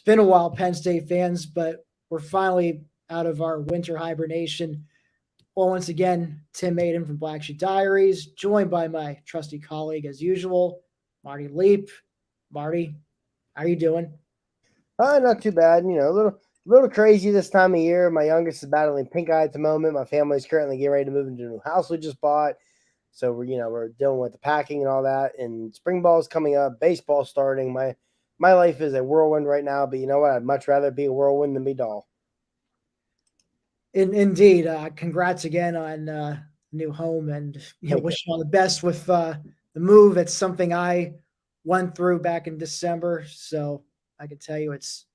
been a while, Penn State fans, but we're finally out of our winter hibernation. Well, once again, Tim Maiden from Black Sheep Diaries, joined by my trusty colleague as usual, Marty Leap. Marty, how are you doing? Not too bad. A little crazy this time of year. My youngest is battling pink eye at the moment. My family's currently getting ready to move into a new house we just bought. So we're dealing with the packing and all that. And spring ball is coming up, baseball starting. My life is a whirlwind right now, but you know what? I'd much rather be a whirlwind than be dull. Indeed. Congrats again on new home, and wish you all the best with the move. It's something I went through back in December, so I can tell you it's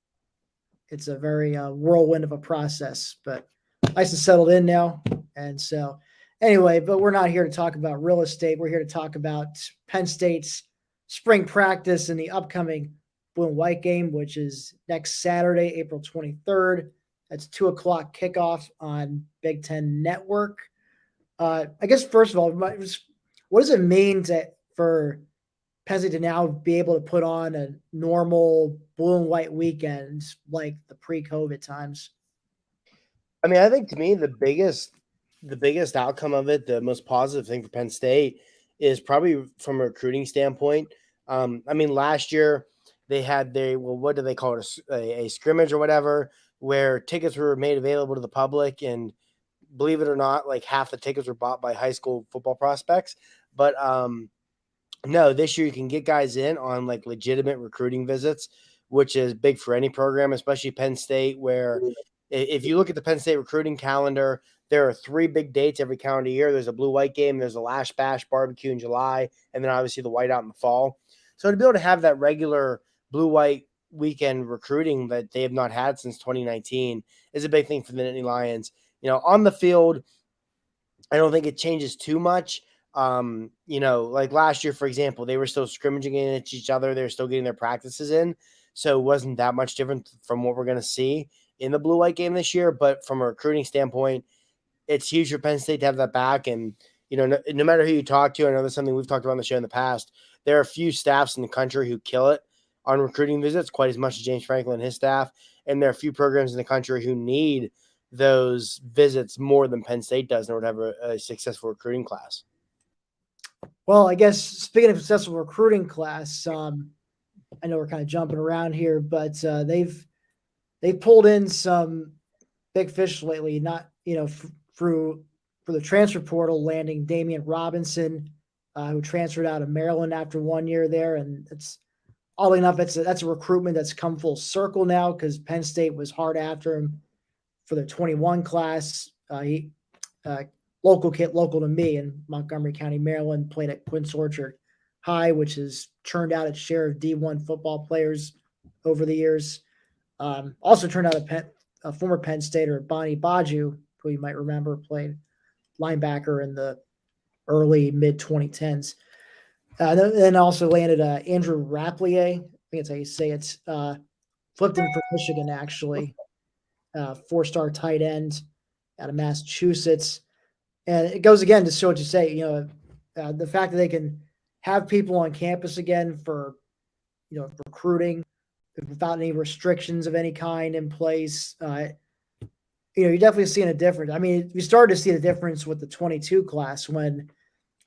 a very whirlwind of a process, but nice and settled in now. And so, anyway, but we're not here to talk about real estate. We're here to talk about Penn State's spring practice and the upcoming blue and white game, which is next Saturday, April 23rd. That's 2:00 kickoff on Big Ten Network. I guess, first of all, what does it mean for Penn State to now be able to put on a normal blue and white weekend like the pre-COVID times? I mean, I think to me the biggest outcome of it, the most positive thing for Penn State, is probably from a recruiting standpoint. Last year they had what do they call it, a scrimmage or whatever, where tickets were made available to the public, and believe it or not, like half the tickets were bought by high school football prospects. But no, this year you can get guys in on like legitimate recruiting visits, which is big for any program, especially Penn State, where if you look at the Penn State recruiting calendar, there are 3 big dates every calendar year. There's a blue-white game, there's a Lash Bash barbecue in July, and then obviously the whiteout in the fall. So to be able to have that regular blue-white weekend recruiting that they have not had since 2019 is a big thing for the Nittany Lions. On the field, I don't think it changes too much. Like last year, for example, they were still scrimmaging against each other. They were still getting their practices in. So it wasn't that much different from what we're going to see in the blue-white game this year. But from a recruiting standpoint, it's huge for Penn State to have that back. And, no matter who you talk to, I know that's something we've talked about on the show in the past, there are a few staffs in the country who kill it on recruiting visits quite as much as James Franklin and his staff. And there are a few programs in the country who need those visits more than Penn State does in order to have a successful recruiting class. Well, I guess speaking of successful recruiting class, I know we're kind of jumping around here, but they've pulled in some big fish lately. Not for the transfer portal, landing Damian Robinson, who transferred out of Maryland after 1 year there, and it's oddly enough that's a recruitment that's come full circle now because Penn State was hard after him for the 21 class. He local to me in Montgomery County, Maryland, played at Quince Orchard High, which has churned out its share of D1 football players over the years. Also turned out a former Penn Stater, Bonnie Baju, who you might remember, played linebacker in the early mid-2010s. Then also landed Andrew Rapplier. I think that's how you say it. Flipped him from Michigan, actually. 4-star tight end out of Massachusetts. And it goes again to show what you say, the fact that they can have people on campus again for, recruiting without any restrictions of any kind in place. You're definitely seeing a difference. I mean, you started to see the difference with the 22 class when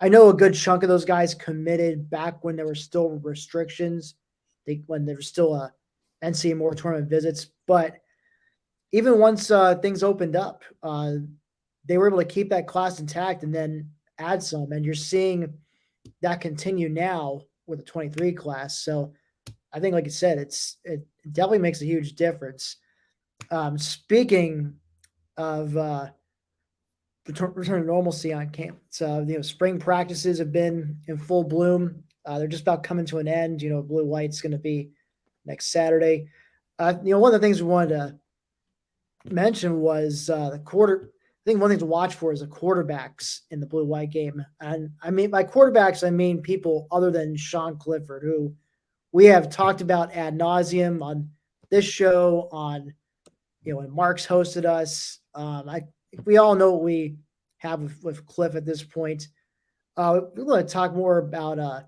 I know a good chunk of those guys committed back when there were still restrictions, when there was still a NCAA more tournament visits. But even once things opened up, they were able to keep that class intact and then add some. And you're seeing that continue now with the 23 class. So I think, like you said, it definitely makes a huge difference. Speaking of return to normalcy on campus, spring practices have been in full bloom. They're just about coming to an end. Blue White's going to be next Saturday. One of the things we wanted to mention was the quarter. I think one thing to watch for is the quarterbacks in the blue white game. And I mean, by quarterbacks, I mean people other than Sean Clifford, who we have talked about ad nauseum on this show, on, when Mark's hosted us. We all know what we have with Cliff at this point. We want to talk more about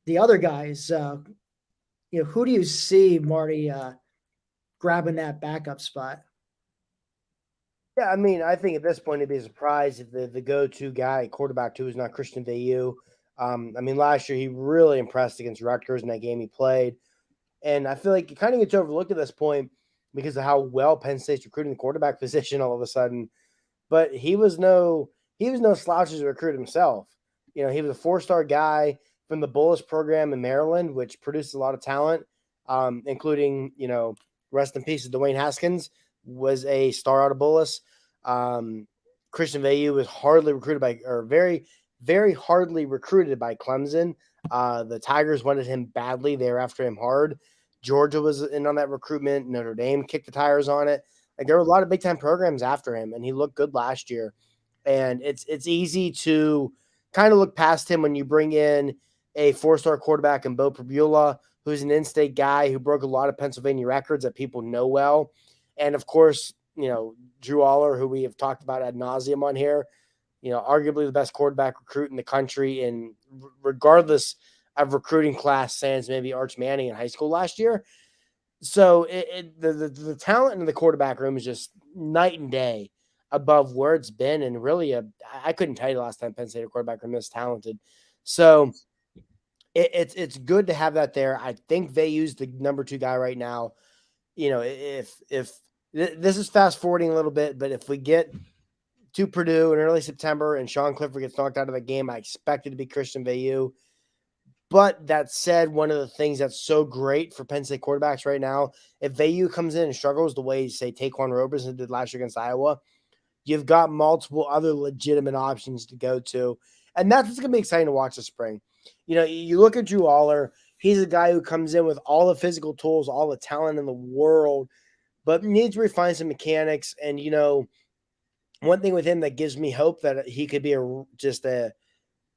the other guys. Who do you see, Marty, grabbing that backup spot. Yeah, I mean, I think at this point it'd be a surprise if the go-to guy, quarterback too, is not Christian Veilleux. I mean, last year he really impressed against Rutgers in that game he played. And I feel like it kind of gets overlooked at this point because of how well Penn State's recruiting the quarterback position all of a sudden. But he was no slouch as a recruit himself. You know, he was a 4-star guy from the Bullis program in Maryland, which produced a lot of talent, including, rest in peace to Dwayne Haskins, was a star out of Bullis. Christian Veilleux was very, very hardly recruited by Clemson. The Tigers wanted him badly. They were after him hard. Georgia was in on that recruitment. Notre Dame kicked the tires on it. Like, there were a lot of big time programs after him, and he looked good last year. And it's easy to kind of look past him when you bring in a 4-star quarterback in Bo Pribula, who's an in-state guy who broke a lot of Pennsylvania records that people know well. And of course, Drew Aller, who we have talked about ad nauseum on here, arguably the best quarterback recruit in the country, and regardless of recruiting class, sans maybe Arch Manning in high school last year. So the talent in the quarterback room is just night and day above where it's been, and really, I couldn't tell you the last time Penn State quarterback room this talented. So it's good to have that there. I think they use the number 2 guy right now. If this is fast forwarding a little bit, but if we get to Purdue in early September and Sean Clifford gets knocked out of the game, I expect it to be Christian Veilleux. But that said, one of the things that's so great for Penn State quarterbacks right now, if Veilleux comes in and struggles the way, say, Taquan Roberson did last year against Iowa, you've got multiple other legitimate options to go to. And that's what's going to be exciting to watch this spring. You look at Drew Aller, he's a guy who comes in with all the physical tools, all the talent in the world, but needs to refine some mechanics. And, one thing with him that gives me hope that he could be just a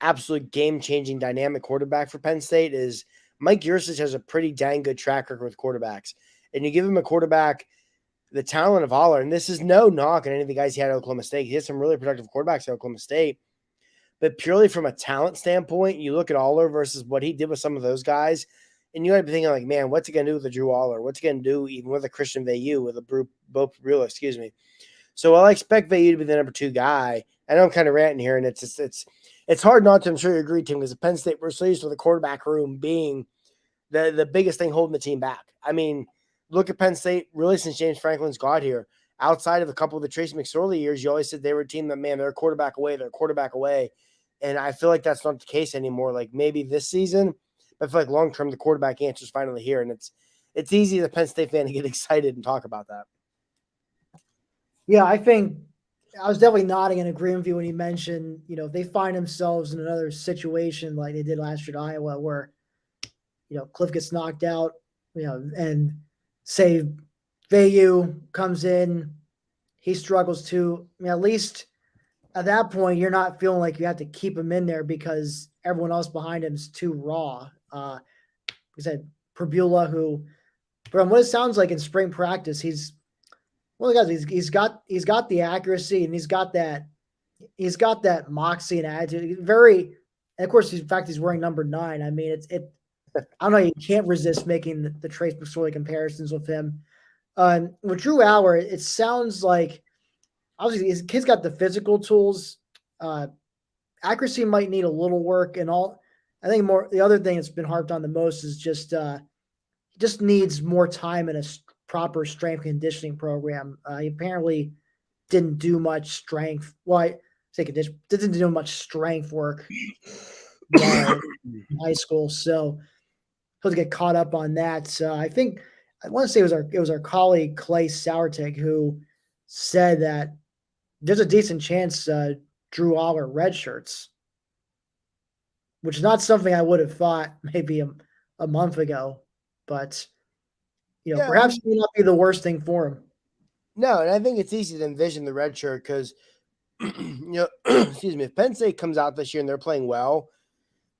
absolute game-changing dynamic quarterback for Penn State is Mike Yurcich has a pretty dang good track record with quarterbacks. And you give him a quarterback the talent of Aller, and this is no knock on any of the guys he had at Oklahoma State. He had some really productive quarterbacks at Oklahoma State. But purely from a talent standpoint, you look at Aller versus what he did with some of those guys, and you got to be thinking like, man, what's he going to do with a Drew Aller? What's he going to do even with a Christian Veilleux, with a Bo Pribula, excuse me. So I expect Veilleux to be the number 2 guy. I know I'm kind of ranting here, and it's hard not to, I'm sure you agree, Tim, because the Penn State we're so used to the quarterback room being the biggest thing holding the team back. I mean, look at Penn State really since James Franklin's got here. Outside of a couple of the Tracy McSorley years, you always said they were a team that, man, they're a quarterback away. And I feel like that's not the case anymore. Like maybe this season, but I feel like long-term the quarterback answer is finally here. And it's easy as a Penn State fan to get excited and talk about that. Yeah, I think I was definitely nodding in agreement with you when you mentioned, they find themselves in another situation like they did last year at Iowa where, Cliff gets knocked out, and say Veilleux comes in, he struggles too. I mean, at least at that point, you're not feeling like you have to keep him in there because everyone else behind him is too raw. We said Pribula, who, from what it sounds like in spring practice, he's one of the guys. He's got the accuracy and he's got that moxie and attitude. And of course, in fact, he's wearing number 9. I mean, I don't know. You can't resist making the Trace McSorley comparisons with him. With Drew Aller, it sounds like obviously his kid's got the physical tools. Accuracy might need a little work, and all. I think the other thing that's been harped on the most is just he just needs more time in a proper strength conditioning program. He apparently didn't do much strength. Well, I say didn't do much strength work in high school, so he'll get caught up on that. I think I want to say it was our colleague Clay Sauertig who said that there's a decent chance Drew Aller redshirts, which is not something I would have thought maybe a month ago, but perhaps it may not be the worst thing for him. No, and I think it's easy to envision the red shirt because, excuse me, if Penn State comes out this year and they're playing well,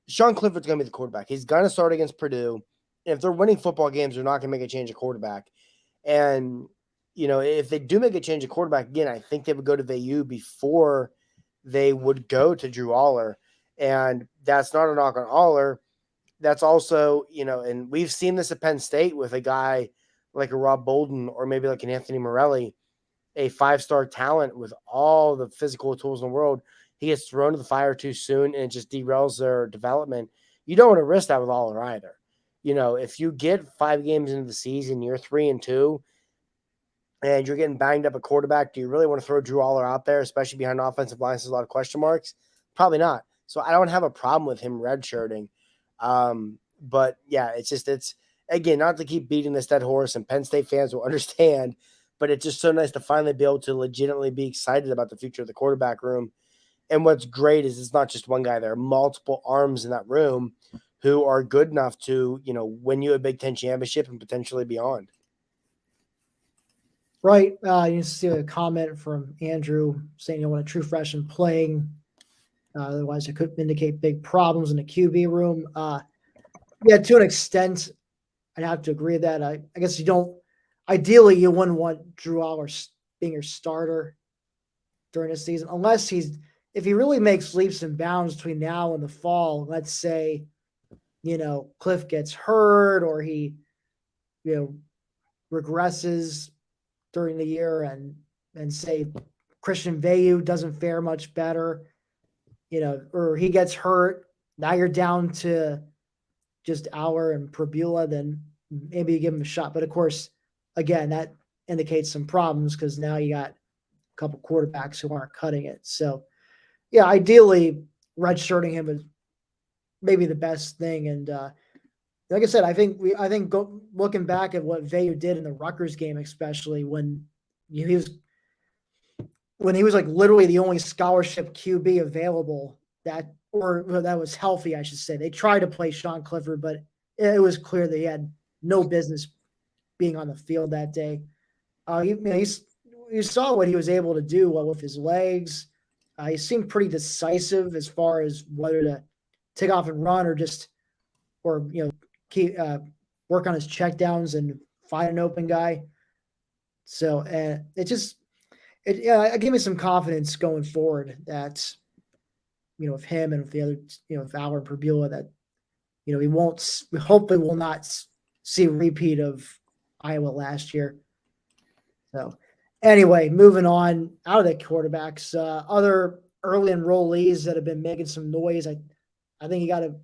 Sean Clifford's going to be the quarterback. He's going to start against Purdue. And if they're winning football games, they're not going to make a change of quarterback. And, if they do make a change of quarterback, again, I think they would go to Veilleux before they would go to Drew Aller. And that's not a knock on Aller. That's also, and we've seen this at Penn State with a guy like a Rob Bolden or maybe like an Anthony Morelli, a 5-star talent with all the physical tools in the world, he gets thrown to the fire too soon and it just derails their development. You don't want to risk that with Aller either. If you get 5 games into the season, you're 3-2, and you're getting banged up at quarterback, do you really want to throw Drew Aller out there, especially behind an offensive line? There's a lot of question marks. Probably not. So I don't have a problem with him redshirting. But yeah, it's again, not to keep beating this dead horse, and Penn State fans will understand, but it's just so nice to finally be able to legitimately be excited about the future of the quarterback room. And what's great is it's not just one guy. There are multiple arms in that room who are good enough to, win you a Big Ten championship and potentially beyond. Right. You see a comment from Andrew saying, want a true freshman playing. Otherwise, it could indicate big problems in the QB room. Yeah, to an extent, I'd have to agree with that. I guess ideally, you wouldn't want Drew Aller being your starter during the season, unless if he really makes leaps and bounds between now and the fall. Let's say, Cliff gets hurt or he, regresses during the year and say Christian Veilleux doesn't fare much better, or he gets hurt. Now you're down to just Aller and Prbula, then maybe you give him a shot. But of course, again, that indicates some problems because now you got a couple quarterbacks who aren't cutting it. So, yeah, ideally, redshirting him is maybe the best thing. And like I said, I think looking back at what Veilleux did in the Rutgers game, especially when he was like literally the only scholarship QB available that was healthy, I should say. They tried to play Sean Clifford, but it was clear that he had no business being on the field that day. You saw what he was able to do with his legs. He seemed pretty decisive as far as whether to take off and run or keep work on his checkdowns and find an open guy. So it gave me some confidence going forward that with him and with the other with Aller and Prbula that we hopefully will not see a repeat of Iowa last year. So anyway, moving on out of the quarterbacks, other early enrollees that have been making some noise. I think you got to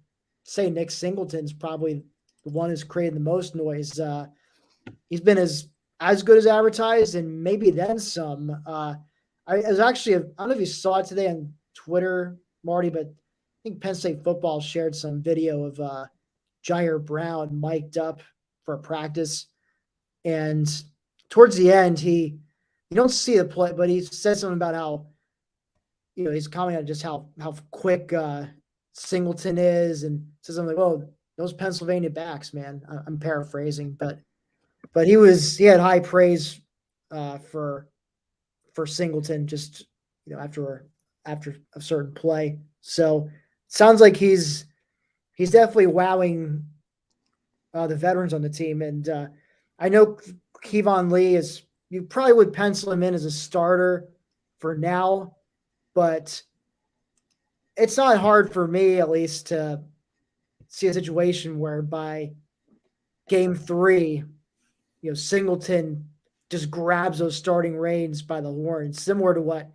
say Nick Singleton's probably the one who's created the most noise. He's been as good as advertised and maybe then some. I was actually, I don't know if you saw it today on Twitter, Marty, but I think Penn State football shared some video of Jair Brown mic'd up for a practice. And towards the end, you don't see the play, but he said something about how, he's commenting on just how quick Singleton is and says something like, "Oh, those Pennsylvania backs, man." I'm paraphrasing, but he had high praise for Singleton just after a certain play. So sounds like he's definitely wowing the veterans on the team. And I know Kjonj Lee you probably would pencil him in as a starter for now, but it's not hard for me at least to see a situation where by game 3, Singleton just grabs those starting reins by the horns, similar to what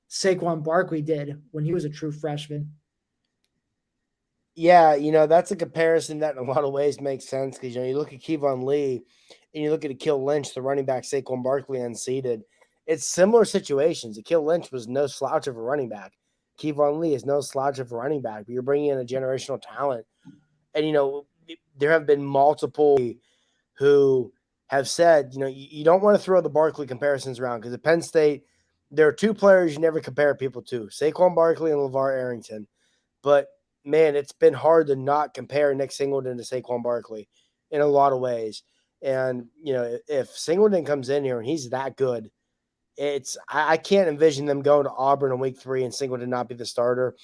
Saquon Barkley did when he was a true freshman. Yeah, that's a comparison that in a lot of ways makes sense because, you look at Kjonj Lee and you look at Akil Lynch, the running back, Saquon Barkley unseated. It's similar situations. Akil Lynch was no slouch of a running back. Kjonj Lee is no slouch of a running back, but you're bringing in a generational talent. And, there have been multiple who have said, you don't want to throw the Barkley comparisons around because at Penn State, there are 2 players you never compare people to, Saquon Barkley and LeVar Arrington. But, man, it's been hard to not compare Nick Singleton to Saquon Barkley in a lot of ways. And, if Singleton comes in here and he's that good, I can't envision them going to Auburn in week 3 and Singleton not be the starter.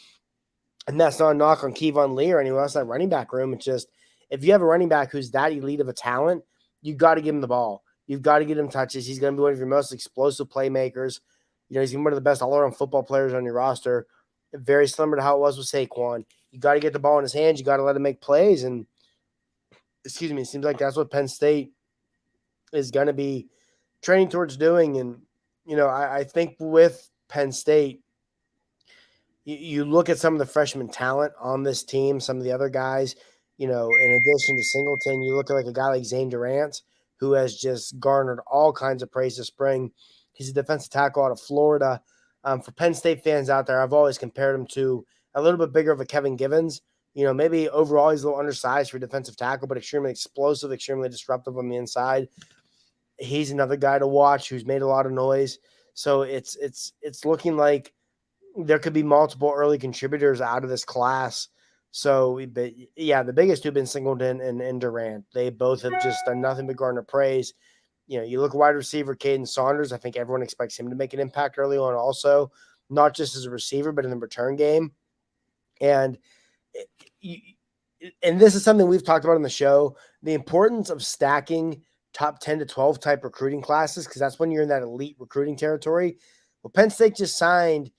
And that's not a knock on Kjonj Lee or anyone else in that running back room. It's just if you have a running back who's that elite of a talent, you got to give him the ball. You've got to get him touches. He's going to be one of your most explosive playmakers. He's going to be one of the best all-around football players on your roster. Very similar to how it was with Saquon. You got to get the ball in his hands. You got to let him make plays. And, it seems like that's what Penn State is going to be training towards doing. And, I think with Penn State, you look at some of the freshman talent on this team, some of the other guys, in addition to Singleton, you look at like a guy like Zayn Durant, who has just garnered all kinds of praise this spring. He's a defensive tackle out of Florida. For Penn State fans out there, I've always compared him to a little bit bigger of a Kevin Givens. Maybe overall he's a little undersized for a defensive tackle, but extremely explosive, extremely disruptive on the inside. He's another guy to watch who's made a lot of noise. So it's looking like there could be multiple early contributors out of this class. So, but yeah, the biggest two have been Singleton and Durant. They both have just done nothing but garner praise. You look at wide receiver Caden Saunders. I think everyone expects him to make an impact early on also, not just as a receiver, but in the return game. And this is something we've talked about on the show, the importance of stacking top 10 to 12 type recruiting classes, because that's when you're in that elite recruiting territory. Well, Penn State just signed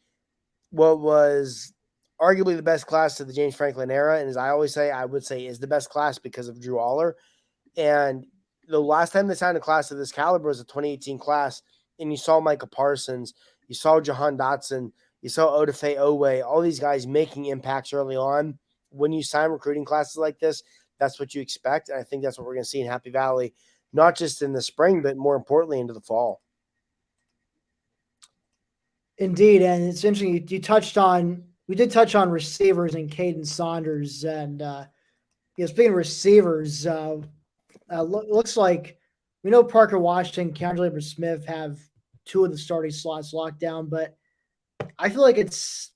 what was arguably the best class of the James Franklin era. And as I always say, I would say is the best class because of Drew Aller. And the last time they signed a class of this caliber was a 2018 class. And you saw Micah Parsons, you saw Jahan Dotson, you saw Odafe Owe, all these guys making impacts early on. When you sign recruiting classes like this, that's what you expect. And I think that's what we're going to see in Happy Valley, not just in the spring, but more importantly into the fall. Indeed, and it's interesting. We did touch on receivers and Caden Saunders, and speaking of receivers, looks like we know Parker Washington, Kjonj Lambert Smith have two of the starting slots locked down, but I feel like it's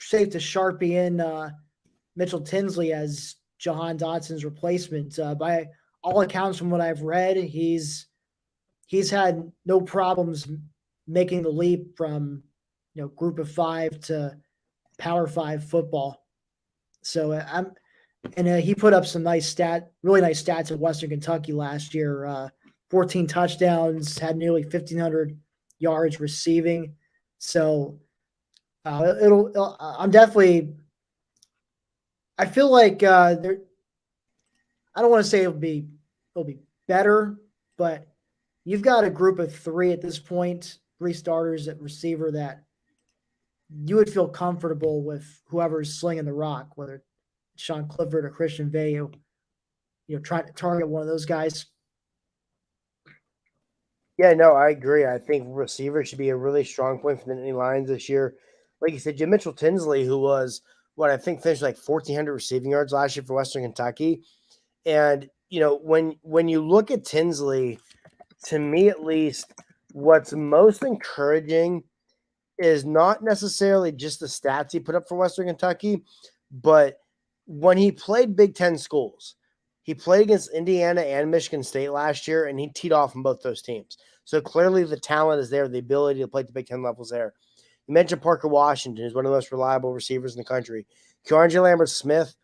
safe to Sharpie in Mitchell Tinsley as Jahan Dotson's replacement. By all accounts, from what I've read, he's had no problems making the leap from group of five to Power 5 football. So he put up some really nice stats at Western Kentucky last year. 14 touchdowns, had nearly 1,500 yards receiving. So I'm definitely. I feel like I don't want to say it'll be better, but you've got a group of three at this point, three starters at receiver that you would feel comfortable with whoever's slinging the rock, whether it's Sean Clifford or Christian Veilleux, trying to target one of those guys. Yeah, no, I agree. I think receiver should be a really strong point for the Nittany Lions this year. Like you said, Jim Mitchell Tinsley, who was what I think finished like 1,400 receiving yards last year for Western Kentucky. And, when you look at Tinsley, to me at least, what's most encouraging is not necessarily just the stats he put up for Western Kentucky, but when he played Big Ten schools, he played against Indiana and Michigan State last year, and he teed off on both those teams. So clearly the talent is there, the ability to play at the Big Ten levels there. You mentioned Parker Washington, who's one of the most reliable receivers in the country. Kjonj Lambert Smith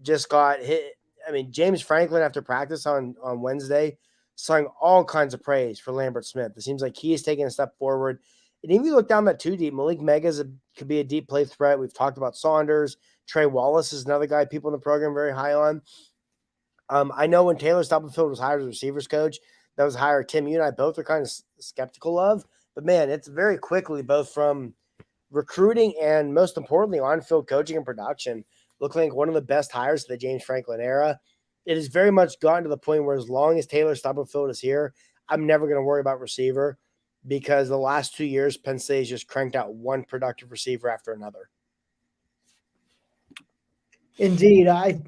just got hit. I mean, James Franklin, after practice on Wednesday, sung all kinds of praise for Lambert Smith. It seems like he is taking a step forward. And even if you look down that 2 deep, Malik Megas could be a deep play threat. We've talked about Saunders. Trey Wallace is another guy people in the program very high on. I know when Taylor Stubblefield was hired as receivers coach, that was a hire Tim, you and I both are kind of skeptical of. But, man, it's very quickly, both from recruiting and, most importantly, on-field coaching and production, looking like one of the best hires of the James Franklin era. It has very much gotten to the point where as long as Taylor Stubblefield is here, I'm never going to worry about receiver, because the last 2 years, Penn State has just cranked out one productive receiver after another. Indeed, I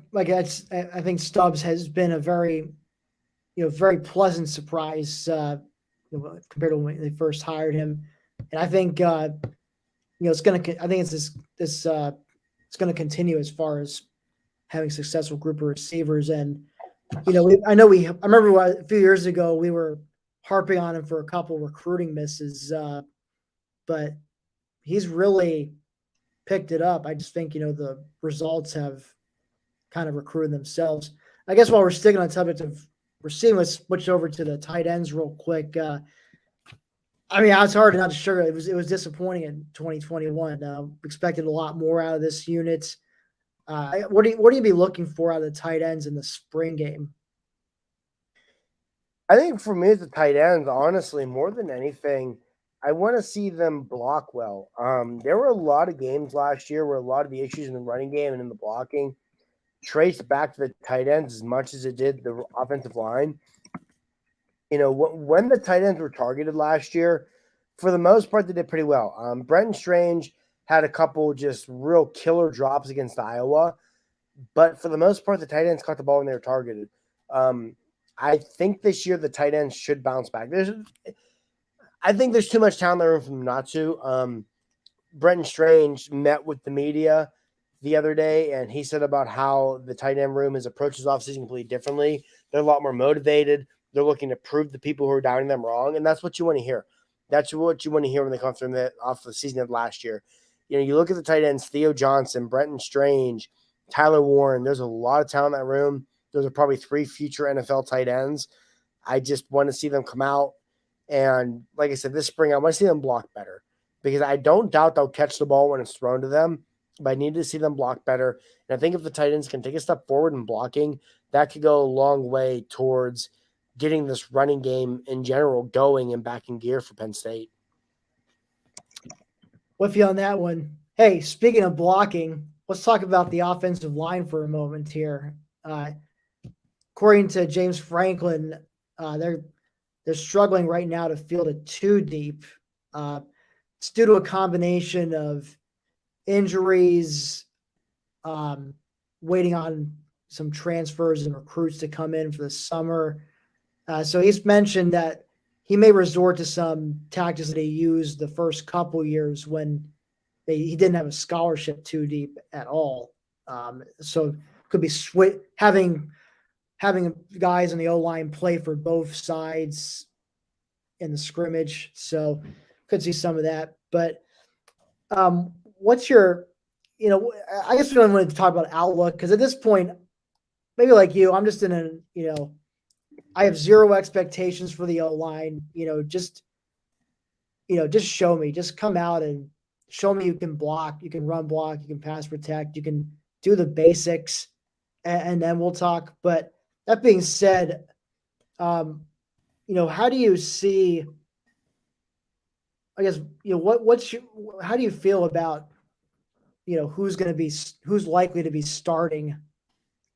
think Stubbs has been a very pleasant surprise compared to when they first hired him, and I think it's going to. I think it's it's going to continue as far as having successful group of receivers. And I remember a few years ago we were harping on him for a couple recruiting misses, but he's really picked it up. I just think the results have kind of recruited themselves. I guess while we're sticking on the subject of receiving, let's switch over to the tight ends real quick. It's hard not to sugar. It was disappointing in 2021. Expected a lot more out of this unit. What do you be looking for out of the tight ends in the spring game? I think for me, as the tight ends, honestly, more than anything, I want to see them block well. There were a lot of games last year where a lot of the issues in the running game and in the blocking traced back to the tight ends as much as it did the offensive line. When the tight ends were targeted last year, for the most part, they did pretty well. Brenton Strange had a couple just real killer drops against Iowa, but for the most part, the tight ends caught the ball when they were targeted. I think this year the tight ends should bounce back. I think there's too much talent in the room for them not to. Brenton Strange met with the media the other day, and he said about how the tight end room has approached his offseason completely differently. They're a lot more motivated. They're looking to prove the people who are doubting them wrong, and that's what you want to hear. That's what you want to hear when they come from off the season of last year. You look at the tight ends, Theo Johnson, Brenton Strange, Tyler Warren. There's a lot of talent in that room. Those are probably 3 future NFL tight ends. I just want to see them come out. And like I said, this spring, I want to see them block better because I don't doubt they'll catch the ball when it's thrown to them, but I need to see them block better. And I think if the tight ends can take a step forward in blocking, that could go a long way towards getting this running game in general going and back in gear for Penn State. With you on that one. Hey, speaking of blocking, let's talk about the offensive line for a moment here. According to James Franklin, they're struggling right now to field it too deep. It's due to a combination of injuries, waiting on some transfers and recruits to come in for the summer. So he's mentioned that he may resort to some tactics that he used the first couple years when he didn't have a scholarship too deep at all. So could be having guys on the O-line play for both sides in the scrimmage. So could see some of that. But what's your, I guess we don't want to talk about outlook because at this point, maybe like you, I'm just in a, I have zero expectations for the O-line. Just show me. Just come out and show me you can block, you can run block, you can pass protect, you can do the basics, and then we'll talk. But that being said, how do you see? I guess how do you feel about who's likely to be starting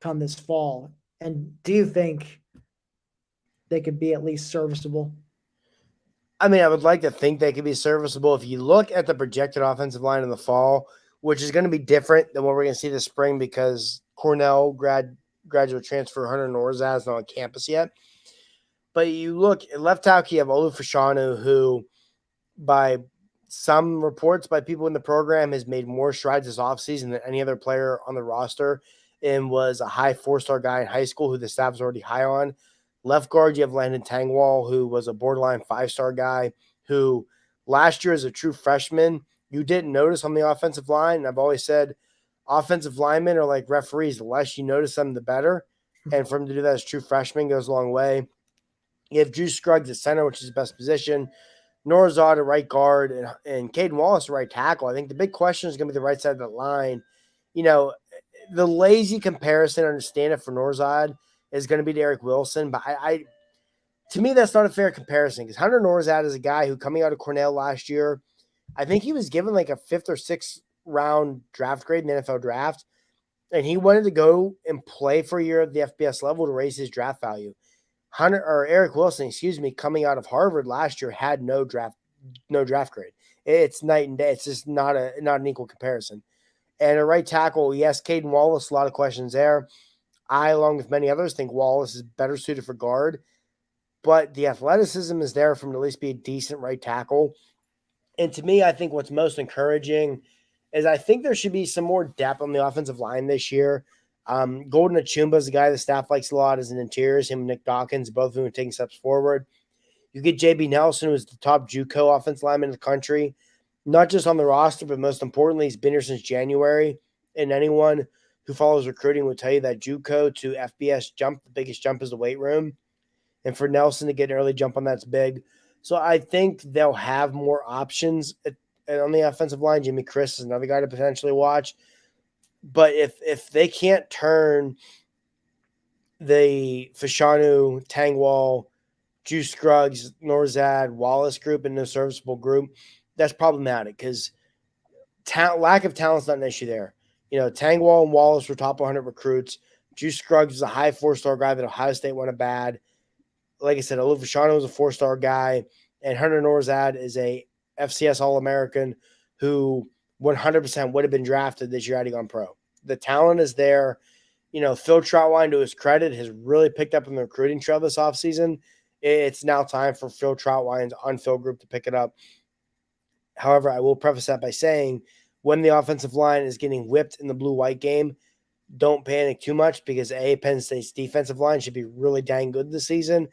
come this fall, and do you think they could be at least serviceable? I mean, I would like to think they could be serviceable. If you look at the projected offensive line in the fall, which is going to be different than what we're going to see this spring because Cornell graduate transfer Hunter Norzad is not on campus yet. But you look at left tackle, you have Olu Fashanu, who by some reports by people in the program has made more strides this offseason than any other player on the roster and was a high 4-star guy in high school who the staff is already high on. Left guard, you have Landon Tangwall, who was a borderline 5-star guy who last year as a true freshman, you didn't notice on the offensive line. And I've always said offensive linemen are like referees. The less you notice them, the better. And for him to do that as true freshman goes a long way. You have Drew Scruggs at center, which is his best position. Norzad at right guard and Caden Wallace at right tackle. I think the big question is going to be the right side of the line. The lazy comparison, I understand it for Norzad, is going to be Derek Wilson. But to me, that's not a fair comparison because Hunter Norzad is a guy who coming out of Cornell last year, I think he was given like a 5th or 6th round draft grade in the NFL draft. And he wanted to go and play for a year at the FBS level to raise his draft value. Eric Wilson, coming out of Harvard last year had no draft grade. It's night and day. It's just not an equal comparison. And a right tackle, yes, Caden Wallace, a lot of questions there. I, along with many others, think Wallace is better suited for guard, but the athleticism is there for him to at least be a decent right tackle. And to me, I think what's most encouraging is I think there should be some more depth on the offensive line this year. Golden Achumba is a guy the staff likes a lot as an interior. Him and Nick Dawkins, both of them are taking steps forward. You get JB Nelson, who is the top JUCO offensive lineman in the country, not just on the roster, but most importantly, he's been here since January. And anyone who follows recruiting will tell you that JUCO to FBS jump, the biggest jump is the weight room. And for Nelson to get an early jump on that's big. So I think they'll have more options on the offensive line. Jimmy Chris is another guy to potentially watch. But if they can't turn the Fashanu, Tangwall, Juice Scruggs, Norzad, Wallace group in a serviceable group, that's problematic because lack of talent's not an issue there. Tangwall and Wallace were top 100 recruits. Juice Scruggs is a high 4-star guy that Ohio State wanted bad. Like I said, Olufashano is a 4-star guy, and Hunter Norzad is a FCS All-American who 100% would have been drafted this year had he gone pro. The talent is there. Phil Troutwine, to his credit, has really picked up in the recruiting trail this offseason. It's now time for Phil Troutwine's on-field group to pick it up. However, I will preface that by saying when the offensive line is getting whipped in the blue-white game, don't panic too much because A, Penn State's defensive line should be really dang good this season,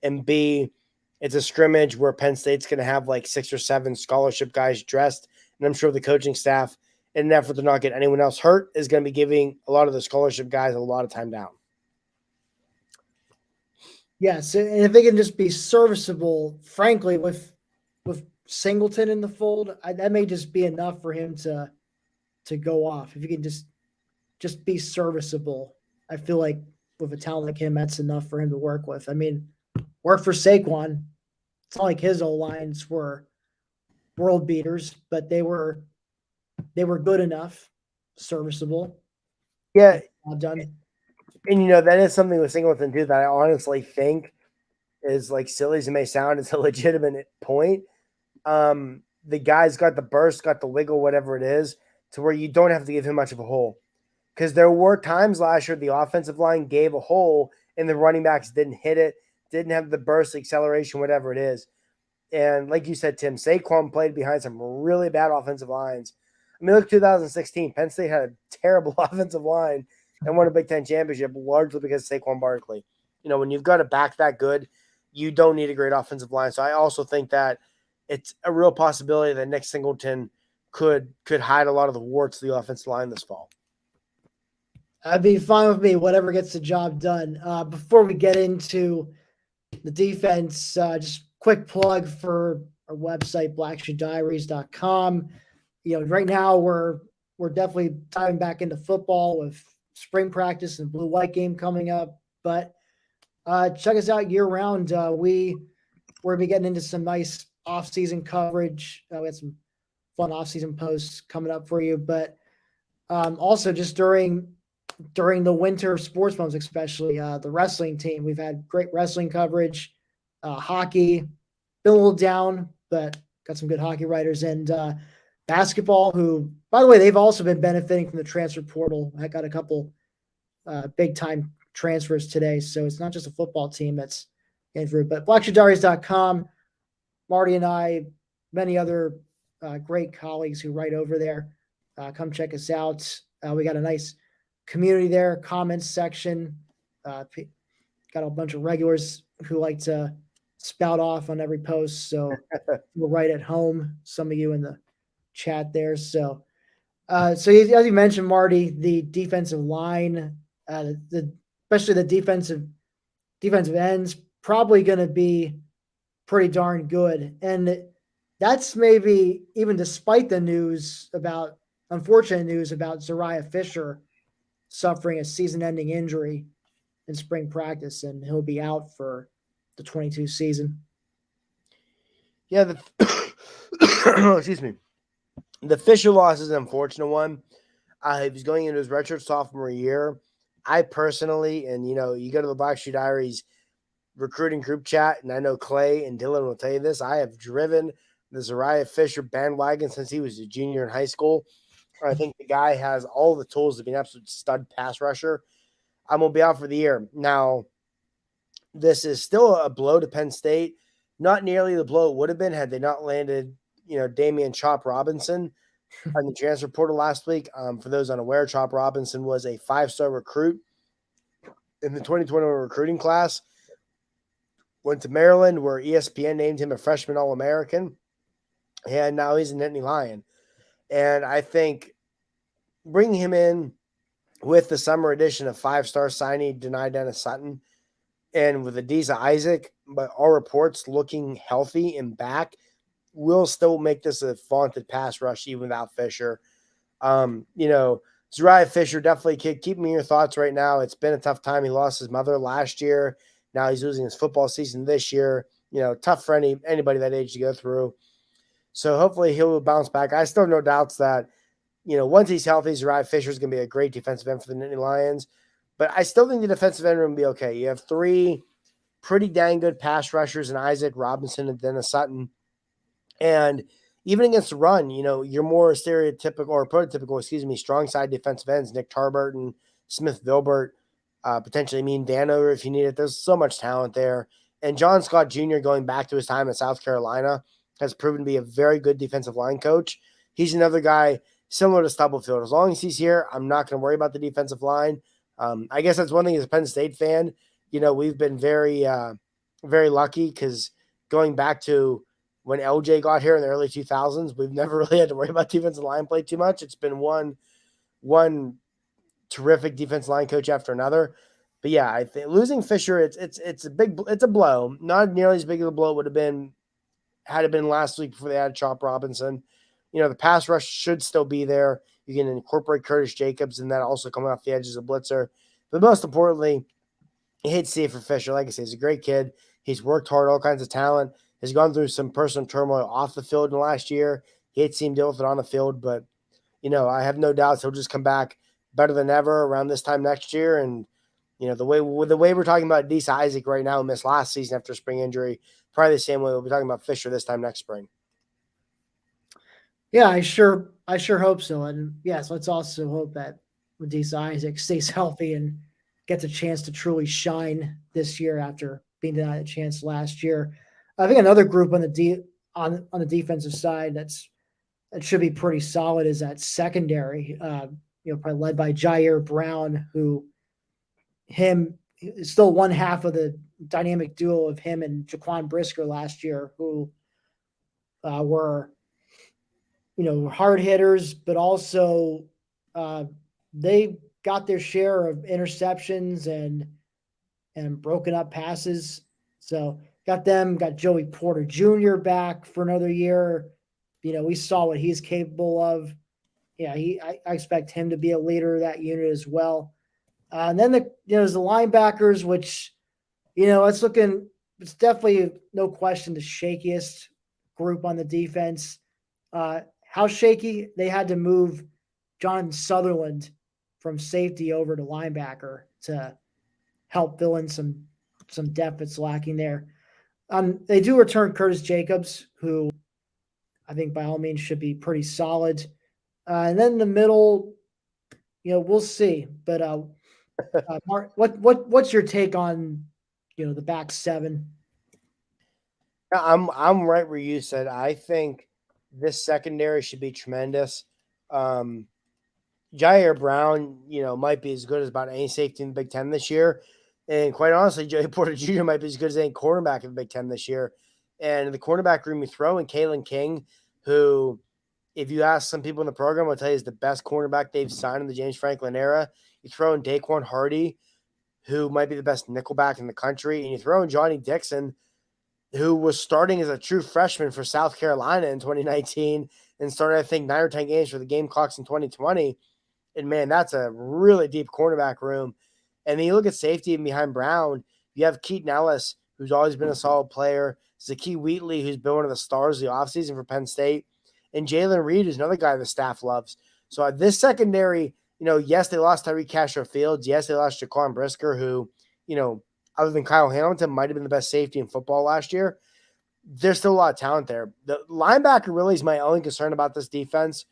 and B, it's a scrimmage where Penn State's going to have like 6 or 7 scholarship guys dressed, and I'm sure the coaching staff, in an effort to not get anyone else hurt, is going to be giving a lot of the scholarship guys a lot of time down. Yes, and if they can just be serviceable, frankly, with Singleton in the fold, that may just be enough for him to go off. If you can just be serviceable, I feel like with a talent like him, that's enough for him to work with. I mean, work for Saquon. It's not like his O-lines were world beaters, but they were good enough, serviceable. Yeah. Done. And, that is something with Singleton, too, that I honestly think is, like, silly as it may sound, it's a legitimate point. The guy's got the burst, got the wiggle, whatever it is, to where you don't have to give him much of a hole. Because there were times last year the offensive line gave a hole and the running backs didn't hit it, didn't have the burst, acceleration, whatever it is. And like you said, Tim, Saquon played behind some really bad offensive lines. I mean, look, 2016, Penn State had a terrible offensive line and won a Big Ten championship largely because of Saquon Barkley. When you've got a back that good, you don't need a great offensive line. So I also think that it's a real possibility that Nick Singleton could hide a lot of the warts of the offensive line this fall. That'd be fine with me, whatever gets the job done. Before we get into the defense, just quick plug for our website, blackshoediaries.com. Right now we're definitely diving back into football with spring practice and blue-white game coming up. But check us out year-round. We're going to be getting into some nice off-season coverage. We had some fun off-season posts coming up for you. But also just during the winter sports months, especially the wrestling team, we've had great wrestling coverage. Hockey, been a little down, but got some good hockey writers. And basketball, who, by the way, they've also been benefiting from the transfer portal. I got a couple big-time transfers today, so it's not just a football team that's getting through. But blackshoediaries.com, Marty and I, many other great colleagues who write over there. Come check us out. We got a nice community there, comments section. Got a bunch of regulars who like to spout off on every post, so we're right at home. Some of you in the chat there. So as you mentioned, Marty, the defensive line, especially the defensive ends, probably going to be pretty darn good. And that's maybe even despite the unfortunate news about Zariah Fisher suffering a season-ending injury in spring practice, and he'll be out for the 22 season. Yeah, excuse me. The Fisher loss is an unfortunate one. He was going into his redshirt sophomore year. I personally, and you go to the Black Shoe Diaries recruiting group chat, and I know Clay and Dylan will tell you this, I have driven the Zariah Fisher bandwagon since he was a junior in high school. I think the guy has all the tools to be an absolute stud pass rusher. I'm going to be out for the year. Now, this is still a blow to Penn State. Not nearly the blow it would have been had they not landed, Damian Chop Robinson on the transfer portal last week. For those unaware, Chop Robinson was a 5-star recruit in the 2021 recruiting class. Went to Maryland, where ESPN named him a freshman All-American. And now he's a Nittany Lion. And I think bringing him in with the summer edition of 5-star signing Deni Dennis Sutton and with Adiza Isaac, but all reports looking healthy and back, will still make this a vaunted pass rush even without Fisher. Zariah Fisher, definitely a kid. Keep me in your thoughts right now. It's been a tough time. He lost his mother last year. Now he's losing his football season this year. Tough for anybody that age to go through. So hopefully he'll bounce back. I still have no doubts that, once he's healthy, Zariah Fisher's going to be a great defensive end for the Nittany Lions. But I still think the defensive end room will be okay. You have three pretty dang good pass rushers in Isaac Robinson and Dennis Sutton. And even against the run, you're more stereotypical or prototypical, strong side defensive ends, Nick Tarburton, Smith Vilbert, potentially Vanover if you need it. There's so much talent there. And John Scott Jr., going back to his time at South Carolina, has proven to be a very good defensive line coach. He's another guy similar to Stubblefield. As long as he's here, I'm not going to worry about the defensive line. I guess that's one thing as a Penn State fan. We've been very, very lucky because going back to when LJ got here in the early 2000s, we've never really had to worry about defensive line play too much. It's been one terrific defensive line coach after another. But yeah, I think losing Fisher, it's a blow. Not nearly as big of a blow it would have been had it been last week before they had Chop Robinson. The pass rush should still be there. You can incorporate Curtis Jacobs and that also coming off the edge as a blitzer. But most importantly, you hate to see it for Fisher. Like I say, he's a great kid. He's worked hard, all kinds of talent. Has gone through some personal turmoil off the field in the last year. He hates seeing him deal with it on the field, but I have no doubts he'll just come back better than ever around this time next year. And the way we're talking about Deesa Isaac right now, who missed last season after a spring injury, probably the same way we'll be talking about Fisher this time next spring. Yeah, I sure hope so. And yes, let's also hope that Deesa Isaac stays healthy and gets a chance to truly shine this year after being denied a chance last year. I think another group on the defensive side that should be pretty solid is that secondary. Probably led by Jair Brown, who is still one half of the dynamic duo of him and Jaquan Brisker last year, who were hard hitters, but also they got their share of interceptions and broken up passes. So got Joey Porter Jr. back for another year. We saw what he's capable of. Yeah, I expect him to be a leader of that unit as well. And then there's the linebackers, which it's definitely no question the shakiest group on the defense. How shaky? They had to move Jonathan Sutherland from safety over to linebacker to help fill in some depth that's lacking there. They do return Curtis Jacobs, who I think by all means should be pretty solid. And then in the middle, we'll see. But Mark, what's your take on the back seven? I'm right where you said. I think this secondary should be tremendous. Jair Brown, might be as good as about any safety in the Big Ten this year. And quite honestly, Joey Porter Jr. might be as good as any cornerback in the Big Ten this year. And the cornerback room you throw in Kalen King, who, if you ask some people in the program, will tell you is the best cornerback they've signed in the James Franklin era. You throw in Daquan Hardy, who might be the best nickelback in the country. And you throw in Johnny Dixon, who was starting as a true freshman for South Carolina in 2019 and started, I think, 9 or 10 games for the Gamecocks in 2020. And, man, that's a really deep cornerback room. And then you look at safety and behind Brown, you have Keaton Ellis, who's always been a solid player, Zakee Wheatley, who's been one of the stars of the offseason for Penn State, and Jalen Reed, who's another guy the staff loves. So this secondary, yes, they lost Tyreek Castro-Fields. Yes, they lost Jaquan Brisker, who, other than Kyle Hamilton, might have been the best safety in football last year. There's still a lot of talent there. The linebacker really is my only concern about this defense,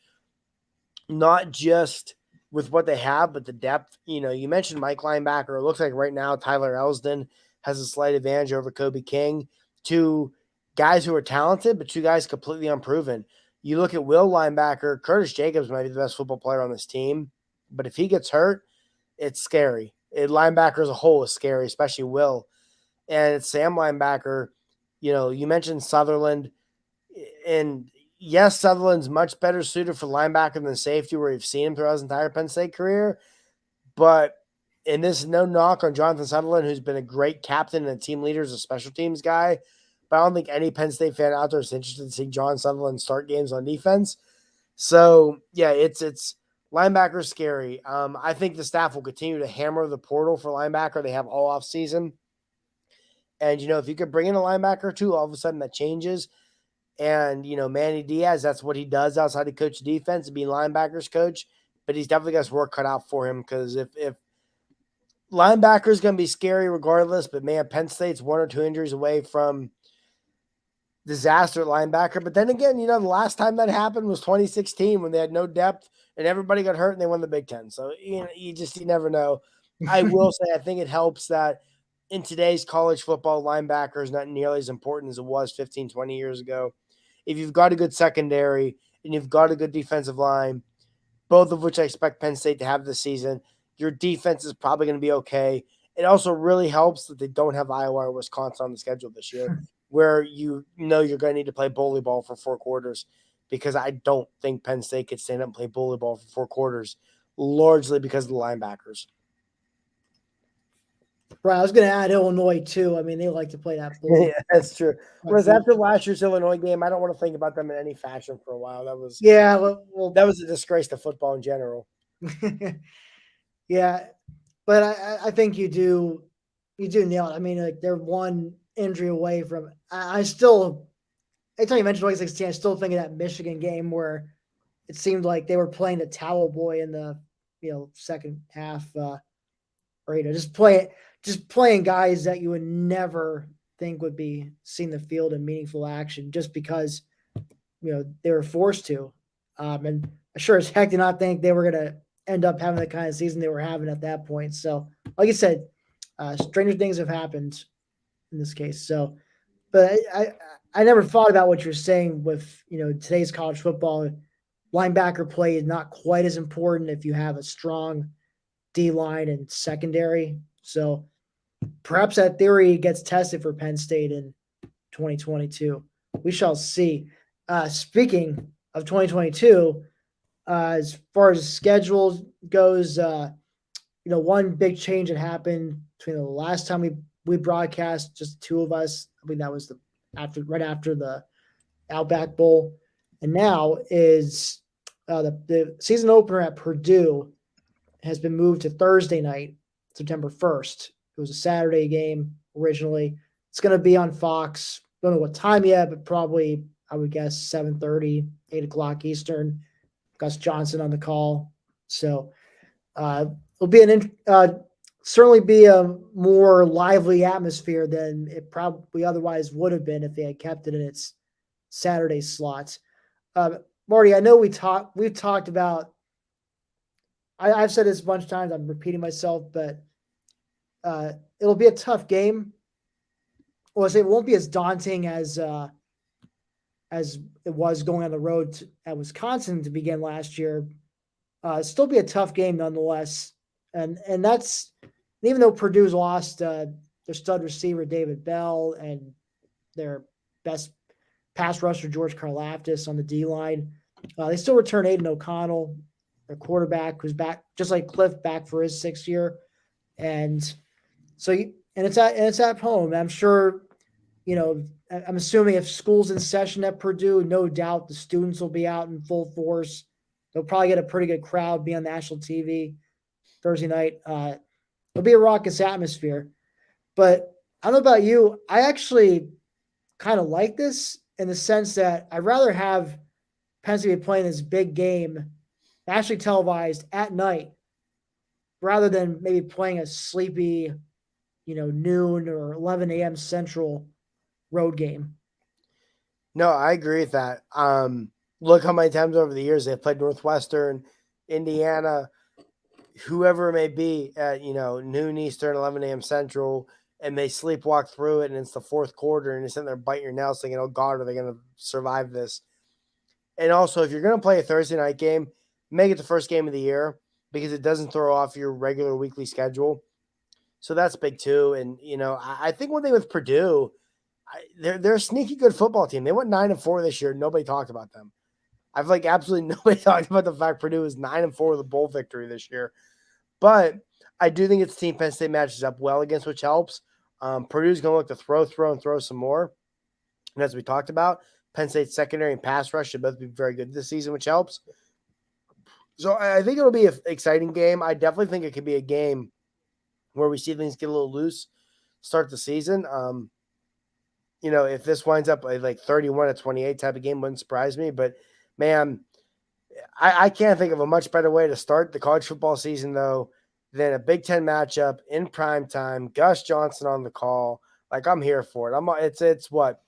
not just with what they have, but the depth. You mentioned Mike linebacker. It looks like right now Tyler Elsdon has a slight advantage over Kobe King. Two guys who are talented, but two guys completely unproven. You look at Will linebacker, Curtis Jacobs might be the best football player on this team, but if he gets hurt, it's scary. Linebacker as a whole is scary, especially Will. And Sam linebacker, you mentioned Sutherland. And yes, Sutherland's much better suited for linebacker than safety, where you've seen him throughout his entire Penn State career. But, and this is no knock on Jonathan Sutherland, who's been a great captain and a team leader as a special teams guy. But I don't think any Penn State fan out there is interested in seeing John Sutherland start games on defense. So, yeah, it's linebacker scary. I think the staff will continue to hammer the portal for linebacker. They have all off season. And, if you could bring in a linebacker or two, all of a sudden that changes. And, Manny Diaz, that's what he does outside of coach defense, being linebackers coach. But he's definitely got his work cut out for him because if linebacker is going to be scary regardless, but man, Penn State's 1 or 2 injuries away from disaster at linebacker. But then again, the last time that happened was 2016 when they had no depth and everybody got hurt and they won the Big Ten. So, you never know. I will say I think it helps that in today's college football, linebacker is not nearly as important as it was 15, 20 years ago. If you've got a good secondary and you've got a good defensive line, both of which I expect Penn State to have this season, your defense is probably going to be okay. It also really helps that they don't have Iowa or Wisconsin on the schedule this year, where you're going to need to play bully ball for 4 quarters, because I don't think Penn State could stand up and play bully ball for 4 quarters, largely because of the linebackers. Right, I was going to add Illinois too. I mean, they like to play that bull. Yeah, that's true. Whereas after last year's Illinois game, I don't want to think about them in any fashion for a while. That was that was a disgrace to football in general. Yeah, but I think you do nail it. I mean, like, they're one injury away from. I still, anytime you mention 2016, I still think of that Michigan game where it seemed like they were playing the towel boy in the second half, or just playing guys that you would never think would be seeing the field in meaningful action, just because they were forced to. And I sure as heck did not think they were going to end up having the kind of season they were having at that point. So, like you said, stranger things have happened in this case. So, but I never thought about what you're saying with today's college football. Linebacker play is not quite as important if you have a strong D line and secondary. So perhaps that theory gets tested for Penn State in 2022. We shall see. Speaking of 2022, as far as schedule goes, one big change that happened between the last time we broadcast, just 2 of us. I mean, that was right after the Outback Bowl, and now is the season opener at Purdue has been moved to Thursday night, September 1st. It was a Saturday game originally. It's going to be on Fox. Don't know what time yet, but probably, I would guess, 7:30, 8 o'clock Eastern. Gus Johnson on the call. So it'll be certainly be a more lively atmosphere than it probably otherwise would have been if they had kept it in its Saturday slots. Marty, I know we've talked about, I've said this a bunch of times, I'm repeating myself, but it'll be a tough game. Well, it won't be as daunting as it was going on the road at Wisconsin to begin last year. Still be a tough game nonetheless. And that's, even though Purdue's lost their stud receiver, David Bell, and their best pass rusher, George Karlaftis, on the D-line, they still return Aiden O'Connell, their quarterback, who's back, just like Cliff, back for his 6th year. And so, it's at home. I'm sure, I'm assuming if school's in session at Purdue, no doubt the students will be out in full force. They'll probably get a pretty good crowd, be on national TV Thursday night. It'll be a raucous atmosphere. But I don't know about you. I actually kind of like this in the sense that I'd rather have Penn State be playing this big game actually televised at night rather than maybe playing a sleepy, noon or 11 a.m. Central road game. No, I agree with that. Look how many times over the years they've played Northwestern, Indiana, whoever it may be at, noon Eastern, 11 a.m. Central, and they sleepwalk through it, and it's the 4th quarter, and you're sitting there biting your nails thinking, oh, God, are they going to survive this? And also, if you're going to play a Thursday night game, make it the first game of the year because it doesn't throw off your regular weekly schedule. So that's big too. And, I think one thing with Purdue, they're a sneaky good football team. They went 9-4 this year. Nobody talked about them. I've absolutely nobody talked about the fact Purdue is 9-4 with a bowl victory this year. But I do think it's team Penn State matches up well against, which helps. Purdue's going to look to throw some more. And as we talked about, Penn State's secondary and pass rush should both be very good this season, which helps. So I think it'll be an exciting game. I definitely think it could be a game where we see things get a little loose, start the season. If this winds up like 31-28 type of game, wouldn't surprise me. But man, I can't think of a much better way to start the college football season though than a Big Ten matchup in prime time. Gus Johnson on the call. Like I'm here for it. It's what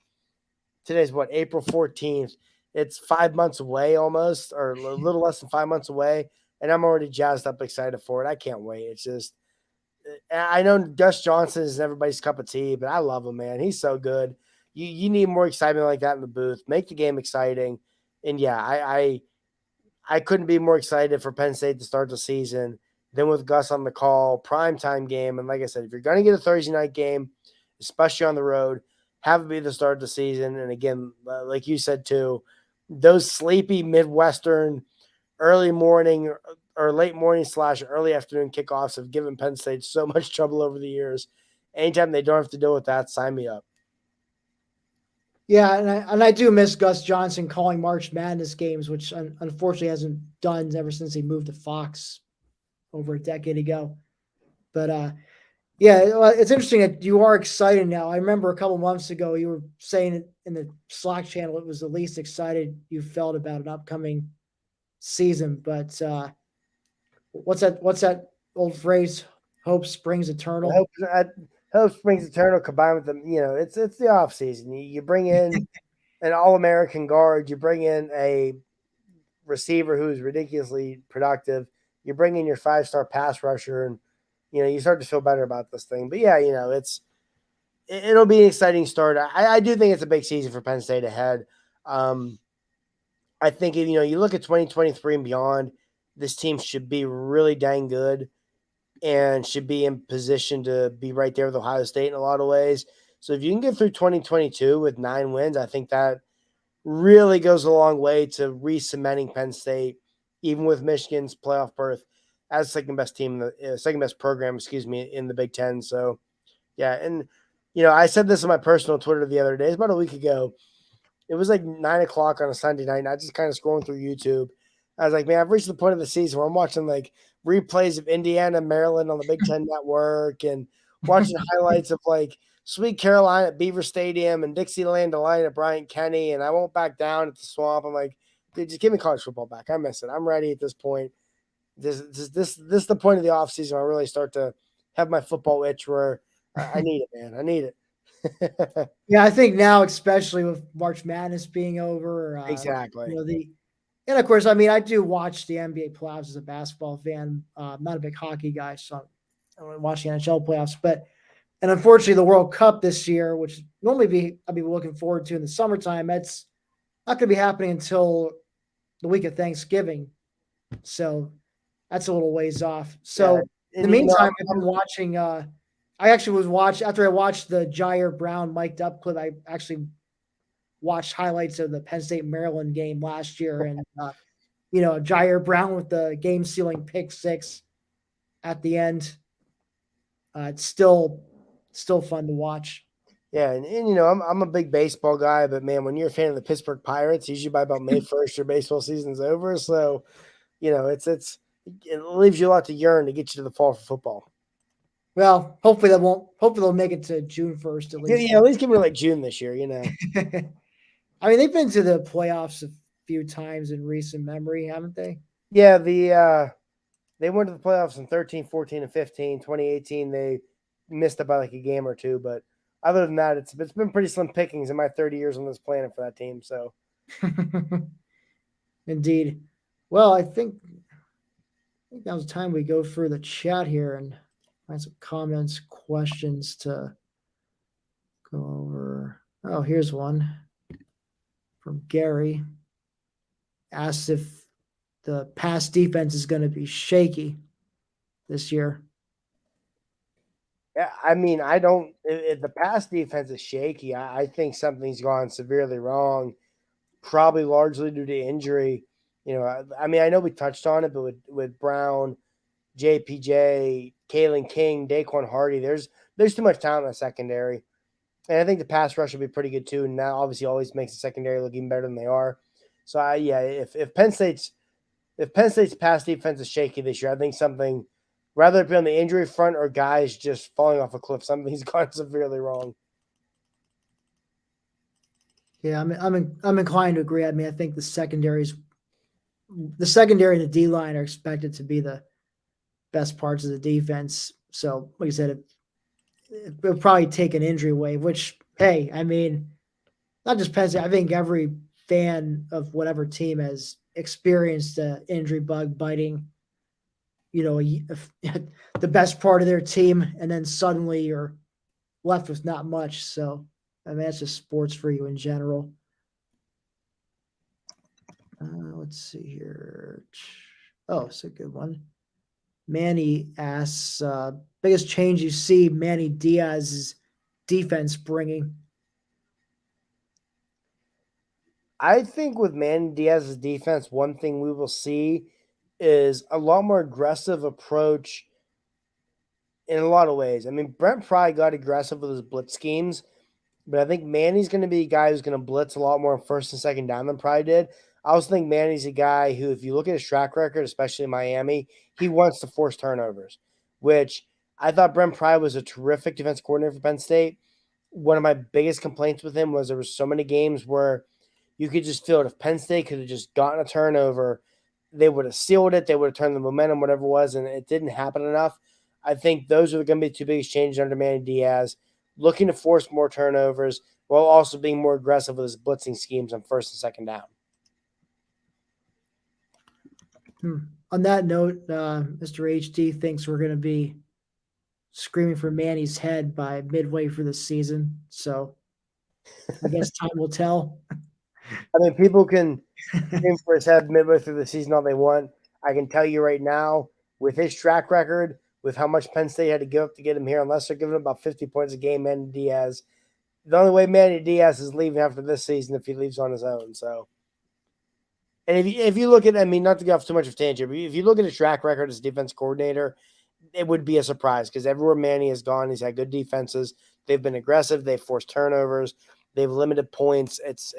today's what April 14th. It's 5 months away almost, or a little less than 5 months away, and I'm already jazzed up, excited for it. I can't wait. It's just I know Gus Johnson is everybody's cup of tea, but I love him, man. He's so good. You need more excitement like that in the booth. Make the game exciting. And yeah, I couldn't be more excited for Penn State to start the season than with Gus on the call, primetime game. And like I said, if you're going to get a Thursday night game, especially on the road, have it be the start of the season. And again, like you said too, those sleepy Midwestern early morning or late morning / early afternoon kickoffs have given Penn State so much trouble over the years. Anytime they don't have to deal with that, sign me up. Yeah, and I do miss Gus Johnson calling March Madness games, which unfortunately hasn't done ever since he moved to Fox over a decade ago. But yeah, well, it's interesting that you are excited now. I remember a couple months ago you were saying in the Slack channel it was the least excited you felt about an upcoming season. But what's that old phrase? Hope springs eternal. Hope springs eternal combined with them. It's the off season. You bring in an All-American guard. You bring in a receiver who's ridiculously productive. You bring in your 5-star pass rusher, and you start to feel better about this thing. But yeah, it'll be an exciting start. I do think it's a big season for Penn State ahead. I think you look at 2023 and beyond, this team should be really dang good and should be in position to be right there with Ohio State in a lot of ways. So if you can get through 2022 with 9 wins, I think that really goes a long way to re-cementing Penn State, even with Michigan's playoff berth, as second best program, in the Big Ten. So yeah, and I said this on my personal Twitter the other day. It's about a week ago. It was like 9:00 on a Sunday night, and I just kind of scrolling through YouTube. I was like, man, I've reached the point of the season where I'm watching like replays of Indiana, Maryland on the Big Ten Network, and watching highlights of like Sweet Caroline at Beaver Stadium and Dixieland Delight at Bryant Kenny, and I won't back down at the Swamp. I'm like, dude, just give me college football back. I miss it. I'm ready at this point. This is the point of the offseason where I really start to have my football itch where I need it, man. I need it. Yeah, I think now, especially with March Madness being over, Exactly. And of course, I mean, I do watch the NBA playoffs as a basketball fan. I'm not a big hockey guy, so I don't watch the NHL playoffs. And unfortunately, the World Cup this year, which normally I'd be looking forward to in the summertime, that's not going to be happening until the week of Thanksgiving. So that's a little ways off. So in the meantime, I've been watching. I actually after I watched the Jair Brown mic'd up clip. I actually watched highlights of the Penn State Maryland game last year, and Jair Brown with the game sealing pick 6 at the end. It's still fun to watch. Yeah, and I'm a big baseball guy, but man, when you're a fan of the Pittsburgh Pirates, usually by about May 1st, your baseball season's over. So, it leaves you a lot to yearn to get you to the fall for football. Well, hopefully they'll make it to June 1st at least. Yeah, at least give me like June this year, I mean, they've been to the playoffs a few times in recent memory, haven't they? Yeah, they went to the playoffs in 13, 14, and 15. 2018, they missed it by like a game or two, but other than that, it's been pretty slim pickings in my 30 years on this planet for that team. So, indeed. Well, I think now's the time we go through the chat here and find some comments, questions to go over. Oh, here's one from Gary. Asks if the pass defense is going to be shaky this year. Yeah, I mean, if the pass defense is shaky, I think something's gone severely wrong, probably largely due to injury. I mean, I know we touched on it, but with Brown, JPJ, Kalen King, Daquan Hardy, there's too much talent in the secondary. And I think the pass rush will be pretty good too. And that obviously always makes the secondary look even better than they are. So if Penn State's pass defense is shaky this year, I think something Rather it be on the injury front or guys just falling off a cliff. Something's gone severely wrong. Yeah, I'm inclined to agree. I mean, I think the secondary and the D line are expected to be the best parts of the defense. So, like I said, it'll probably take an injury wave. Which, hey, I mean, not just Penn State. I think every fan of whatever team has experienced an injury bug biting, the best part of their team, and then suddenly you're left with not much. So, I mean, that's just sports for you in general. Let's see here. Oh, it's a good one. Manny asks, biggest change you see Manny Diaz's defense bringing? I think with Manny Diaz's defense, one thing we will see is a lot more aggressive approach in a lot of ways. I mean, Brent Pry got aggressive with his blitz schemes, but I think Manny's going to be a guy who's going to blitz a lot more on first and second down than Pry did. I also think Manny's a guy who, if you look at his track record, especially in Miami, he wants to force turnovers, which I thought Brent Pry was a terrific defense coordinator for Penn State. One of my biggest complaints with him was there were so many games where you could just feel it. If Penn State could have just gotten a turnover, they would have sealed it. They would have turned the momentum, whatever it was, and it didn't happen enough. I think those are going to be the two biggest changes under Manny Diaz, looking to force more turnovers while also being more aggressive with his blitzing schemes on first and second down. On that note, Mr. HD thinks we're going to be screaming for Manny's head by midway through the season. So I guess time will tell. I mean, people can scream for his head midway through the season all they want. I can tell you right now, with his track record, with how much Penn State had to give up to get him here, unless they're giving him about 50 points a game, Manny Diaz, the only way Manny Diaz is leaving after this season if he leaves on his own. So, and if you look at, I mean, not to get off too much of a tangent, but if you look at his track record as defense coordinator, it would be a surprise because everywhere Manny has gone, he's had good defenses. They've been aggressive. They've forced turnovers. They've limited points. It's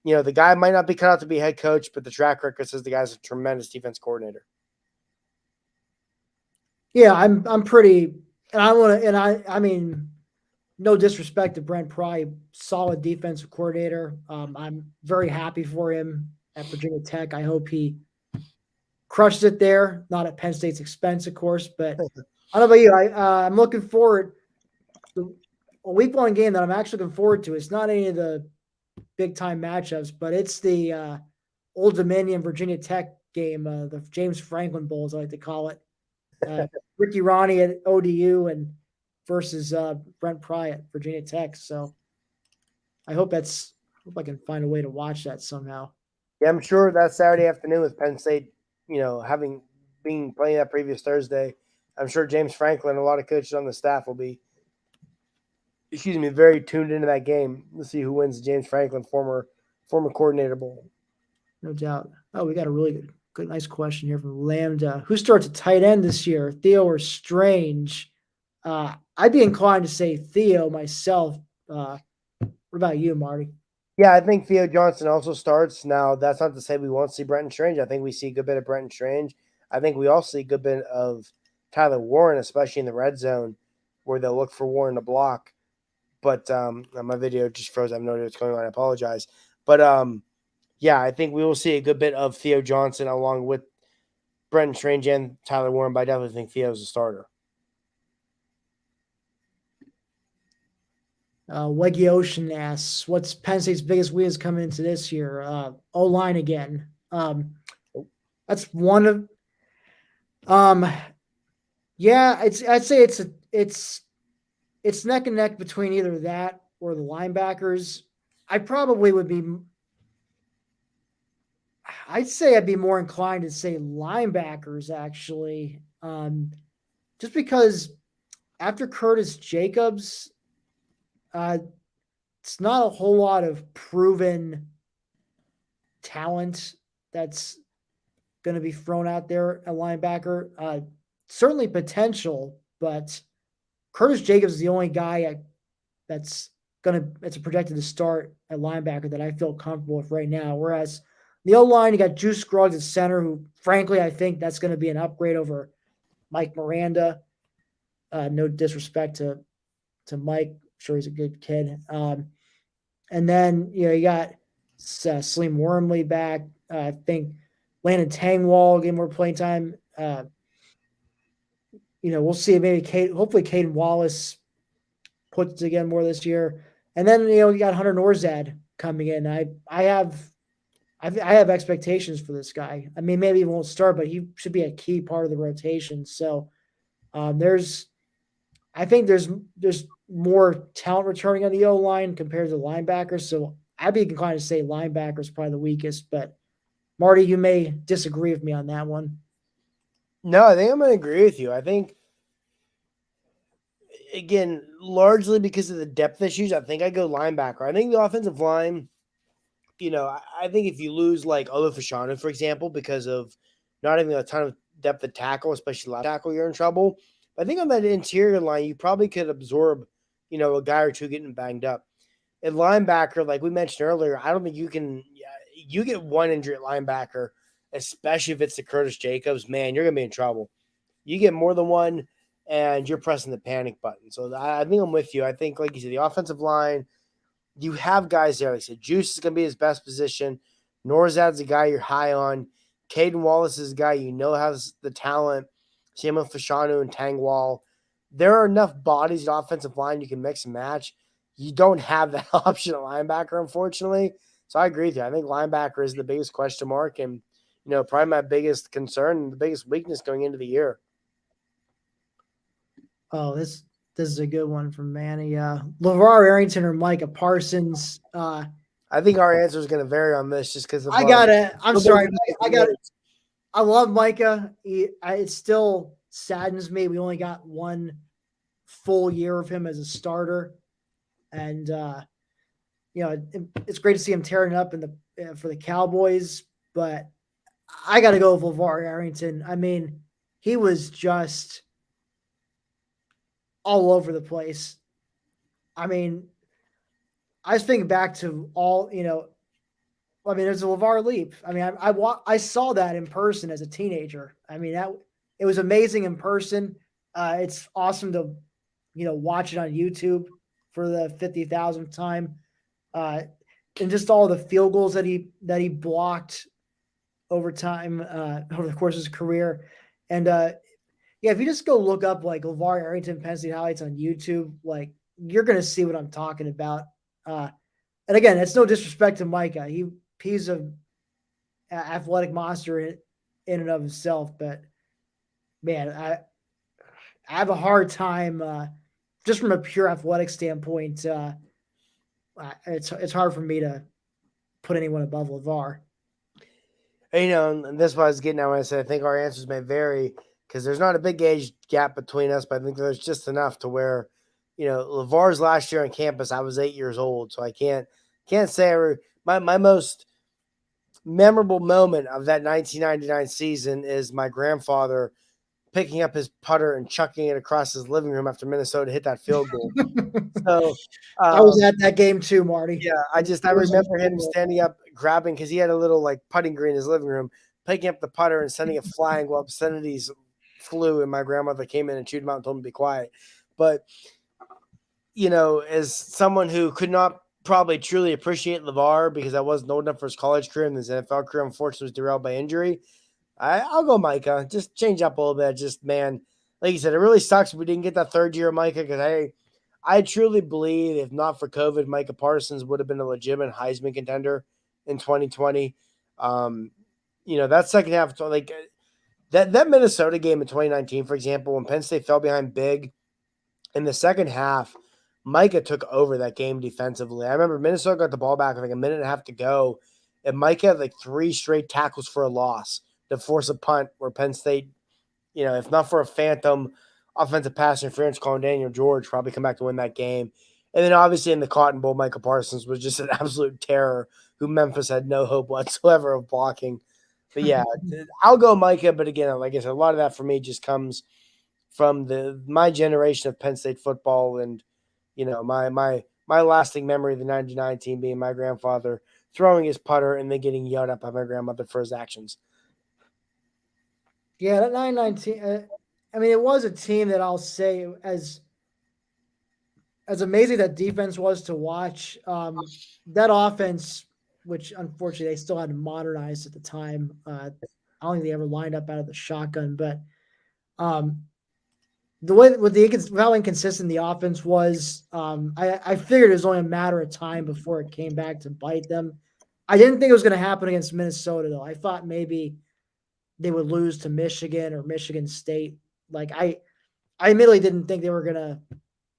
the guy might not be cut out to be head coach, but the track record says the guy's a tremendous defense coordinator. Yeah, I'm pretty, and I mean, no disrespect to Brent Pry, solid defensive coordinator. I'm very happy for him at Virginia Tech. I hope he crushed it there, not at Penn State's expense, of course. But I don't know about you. I'm looking forward to a week one game that I'm actually looking forward to. It's not any of the big time matchups, but it's the Old Dominion Virginia Tech game, the James Franklin Bowl, as I like to call it. Ricky Ronnie at ODU and versus Brent Pry at Virginia Tech. So I hope I can find a way to watch that somehow. Yeah, I'm sure that Saturday afternoon with Penn State, being playing that previous Thursday, I'm sure James Franklin and a lot of coaches on the staff will be, very tuned into that game. Let's see who wins the James Franklin former coordinator bowl. No doubt. Oh, we got a really good, nice question here from Lambda. Who starts at tight end this year, Theo or Strange? I'd be inclined to say Theo myself. What about you, Marty? Yeah, I think Theo Johnson also starts. Now, that's not to say we won't see Brenton Strange. I think we see a good bit of Brenton Strange. I think we also see a good bit of Tyler Warren, especially in the red zone, where they'll look for Warren to block. But my video just froze. I have no idea what's going on. I apologize. But, yeah, I think we will see a good bit of Theo Johnson along with Brenton Strange and Tyler Warren, but I definitely think Theo's a starter. Weggy Ocean asks, what's Penn State's biggest weakness coming into this year? O-line again. That's one of yeah, I'd say it's neck and neck between either that or the linebackers. I'd say I'd be more inclined to say linebackers actually. Just because after Curtis Jacobs, it's not a whole lot of proven talent that's going to be thrown out there at linebacker. Certainly potential, but Curtis Jacobs is the only guy that's projected to start at linebacker that I feel comfortable with right now. Whereas the O line, you got Juice Scruggs at center, who frankly I think that's going to be an upgrade over Mike Miranda. No disrespect to Mike. I'm sure he's a good kid. And then you got Slim Wormley back. I think Landon Tangwall getting more playing time. We'll see. Maybe hopefully Caden Wallace puts it again more this year. And then you got Hunter Norzad coming in. I have expectations for this guy. I mean, maybe he won't start, but he should be a key part of the rotation. So I think there's more talent returning on the O line compared to the linebackers. So I'd be inclined to say linebacker is probably the weakest. But Marty, you may disagree with me on that one. No, I think I'm going to agree with you. I think, again, largely because of the depth issues, I think I go linebacker. I think the offensive line, I think if you lose like Olufashanu, for example, because of not having a ton of depth at tackle, especially left tackle, you're in trouble. But I think on that interior line, you probably could absorb, a guy or two getting banged up. At linebacker, like we mentioned earlier, I don't think you can. You get one injury at linebacker, especially if it's the Curtis Jacobs, man, you're gonna be in trouble. You get more than one, and you're pressing the panic button. So I think I'm with you. I think, like you said, the offensive line, you have guys there. Like I said, Juice is going to be his best position. Norzad's a guy you're high on. Caden Wallace is a guy has the talent. Same with Fashanu and Tangwall. There are enough bodies at offensive line you can mix and match. You don't have that option at linebacker, unfortunately. So I agree with you. I think linebacker is the biggest question mark and, probably my biggest concern and the biggest weakness going into the year. Oh, this is a good one from Manny. LeVar Arrington or Micah Parsons. I think our answer is going to vary on this just because of I'm sorry. I love Micah. It still saddens me. We only got one full year of him as a starter. And, it's great to see him tearing up for the Cowboys, but I got to go with LeVar Arrington. I mean, he was just all over the place. I mean, I was thinking back to all, there's a LeVar Leap. I mean, I saw that in person as a teenager. I mean, it was amazing in person. It's awesome to, watch it on YouTube for the 50,000th time. And just all the field goals that he blocked over time, over the course of his career. And, if you just go look up like LeVar Arrington Penn State highlights on YouTube, like you're going to see what I'm talking about. And again, it's no disrespect to Micah. He's a athletic monster in and of himself, but man, I have a hard time just from a pure athletic standpoint. It's hard for me to put anyone above LeVar. And this is what I was getting at when I said I think our answers may vary because there's not a big age gap between us, but I think there's just enough to where, LeVar's last year on campus, I was 8 years old, so I can't say my most memorable moment of that 1999 season is my grandfather picking up his putter and chucking it across his living room after Minnesota hit that field goal. So I was at that game too, Marty. Yeah, I remember him standing up, grabbing because he had a little like putting green in his living room, picking up the putter and sending it flying while obscenities flew, and my grandmother came in and chewed him out and told him to be quiet. But as someone who could not probably truly appreciate LeVar because I wasn't old enough for his college career and his NFL career unfortunately was derailed by injury, I'll go Micah. Just change up a little bit. Just, man, like you said, it really sucks we didn't get that third year of Micah because I truly believe if not for COVID, Micah Parsons would have been a legitimate Heisman contender in 2020. That second half, like that Minnesota game in 2019, for example, when Penn State fell behind big in the second half, Micah took over that game defensively. I remember Minnesota got the ball back with like a minute and a half to go, and Micah had like 3 straight tackles for a loss to force a punt where Penn State, if not for a phantom offensive pass interference calling Daniel George, probably come back to win that game. And then obviously in the Cotton Bowl, Micah Parsons was just an absolute terror who Memphis had no hope whatsoever of blocking. But yeah, I'll go Micah. But again, like I said, a lot of that for me just comes from my generation of Penn State football and, my lasting memory of the 99 team being my grandfather throwing his putter and then getting yelled at by my grandmother for his actions. Yeah, that 919. I mean, it was a team that I'll say as amazing that defense was to watch. That offense, which unfortunately they still had to modernize at the time. I don't think they ever lined up out of the shotgun, but um, the way with how inconsistent the offense was, I figured it was only a matter of time before it came back to bite them. I didn't think it was going to happen against Minnesota though. I thought maybe they would lose to Michigan or Michigan State. Like I admittedly didn't think they were going to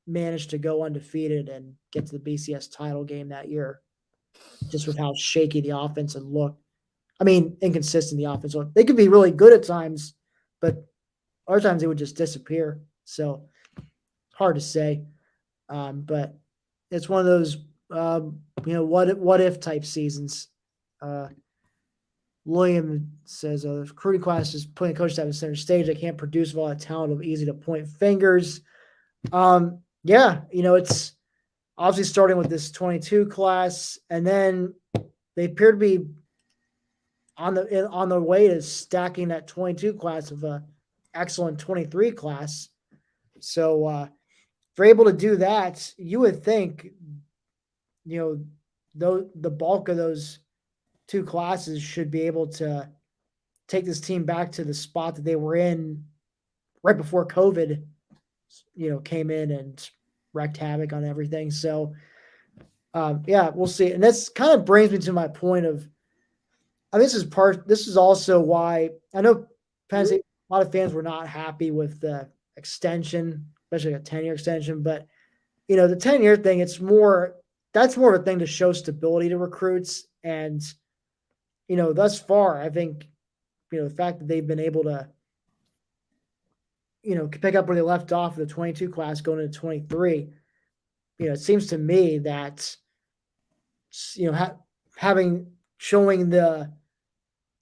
manage to go undefeated and get to the BCS title game that year, just with how shaky the offense had looked. I mean, inconsistent the offense. They could be really good at times, but other times they would just disappear. So hard to say. But it's one of those, what if type seasons. William says recruiting class is putting coaches at the center stage. They can't produce with all that talent. It'll be easy to point fingers. Yeah, it's obviously starting with this 22 class, and then they appear to be on the way to stacking that 22 class with a excellent 23 class. So if they're able to do that, you would think, the bulk of those two classes should be able to take this team back to the spot that they were in right before COVID, came in and wreaked havoc on everything. So, yeah, we'll see. And this kind of brings me to my point of, this is also why I know Penn State, a lot of fans were not happy with the extension, especially a 10-year extension. But, the 10-year thing, that's more of a thing to show stability to recruits. And, thus far, I think, the fact that they've been able to, pick up where they left off with the 22 class going into 23, it seems to me that, showing the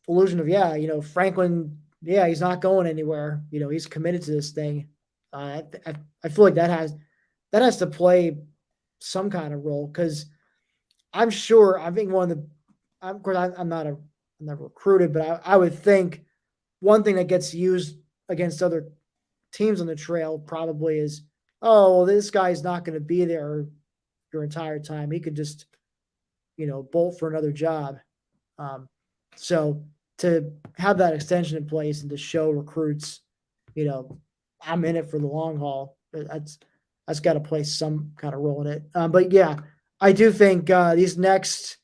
illusion of, Franklin, he's not going anywhere. He's committed to this thing. I feel like that has to play some kind of role, because I'm sure, I think of course, I'm never recruited, but I would think one thing that gets used against other teams on the trail probably is, oh, well, this guy's not going to be there your entire time. He could just, bolt for another job. So to have that extension in place and to show recruits, I'm in it for the long haul, that's got to play some kind of role in it. But yeah, I do think these next,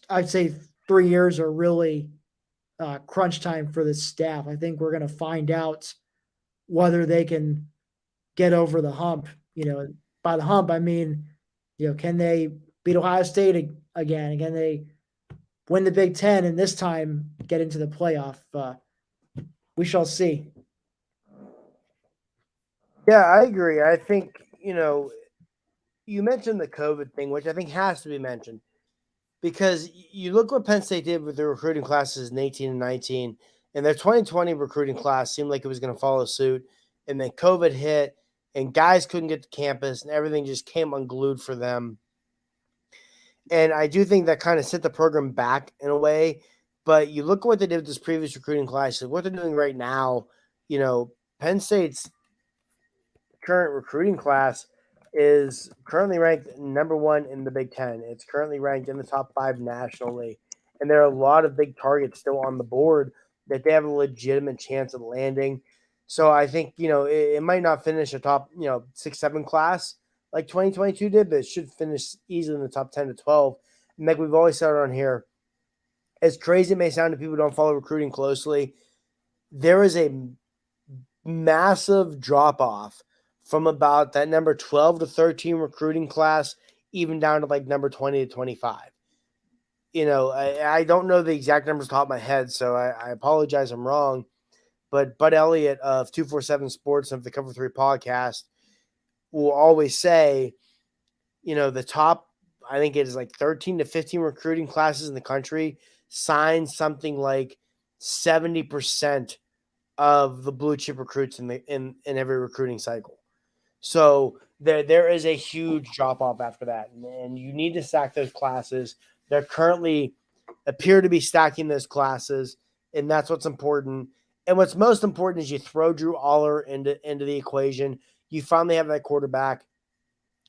I'd say 3 years are really crunch time for the staff. I think we're going to find out whether they can get over the hump. By the hump, I mean, can they beat Ohio State again? Can they win the Big Ten and this time get into the playoff? We shall see. Yeah, I agree. I think, you mentioned the COVID thing, which I think has to be mentioned, because you look what Penn State did with their recruiting classes in 18 and 19, and their 2020 recruiting class seemed like it was going to follow suit. And then COVID hit, and guys couldn't get to campus, and everything just came unglued for them. And I do think that kind of set the program back in a way. But you look at what they did with this previous recruiting class, what they're doing right now, Penn State's current recruiting class is currently ranked number 1 in the Big Ten. It's currently ranked in the top 5 nationally. And there are a lot of big targets still on the board that they have a legitimate chance of landing. So I think, it might not finish a top, 6, 7 class like 2022 did, but it should finish easily in the top 10 to 12. And like we've always said on here, as crazy it may sound to people who don't follow recruiting closely, there is a massive drop-off from about that number 12 to 13 recruiting class, even down to like number 20 to 25. I don't know the exact numbers off the top of my head, so I apologize I'm wrong. But Bud Elliott of 247 Sports and the Cover 3 podcast will always say, the top, I think it is like 13 to 15 recruiting classes in the country sign something like 70% of the blue chip recruits in every recruiting cycle. So there is a huge drop off after that, and you need to stack those classes. They're currently appear to be stacking those classes, and that's what's important. And what's most important is you throw Drew Aller into the equation. You finally have that quarterback.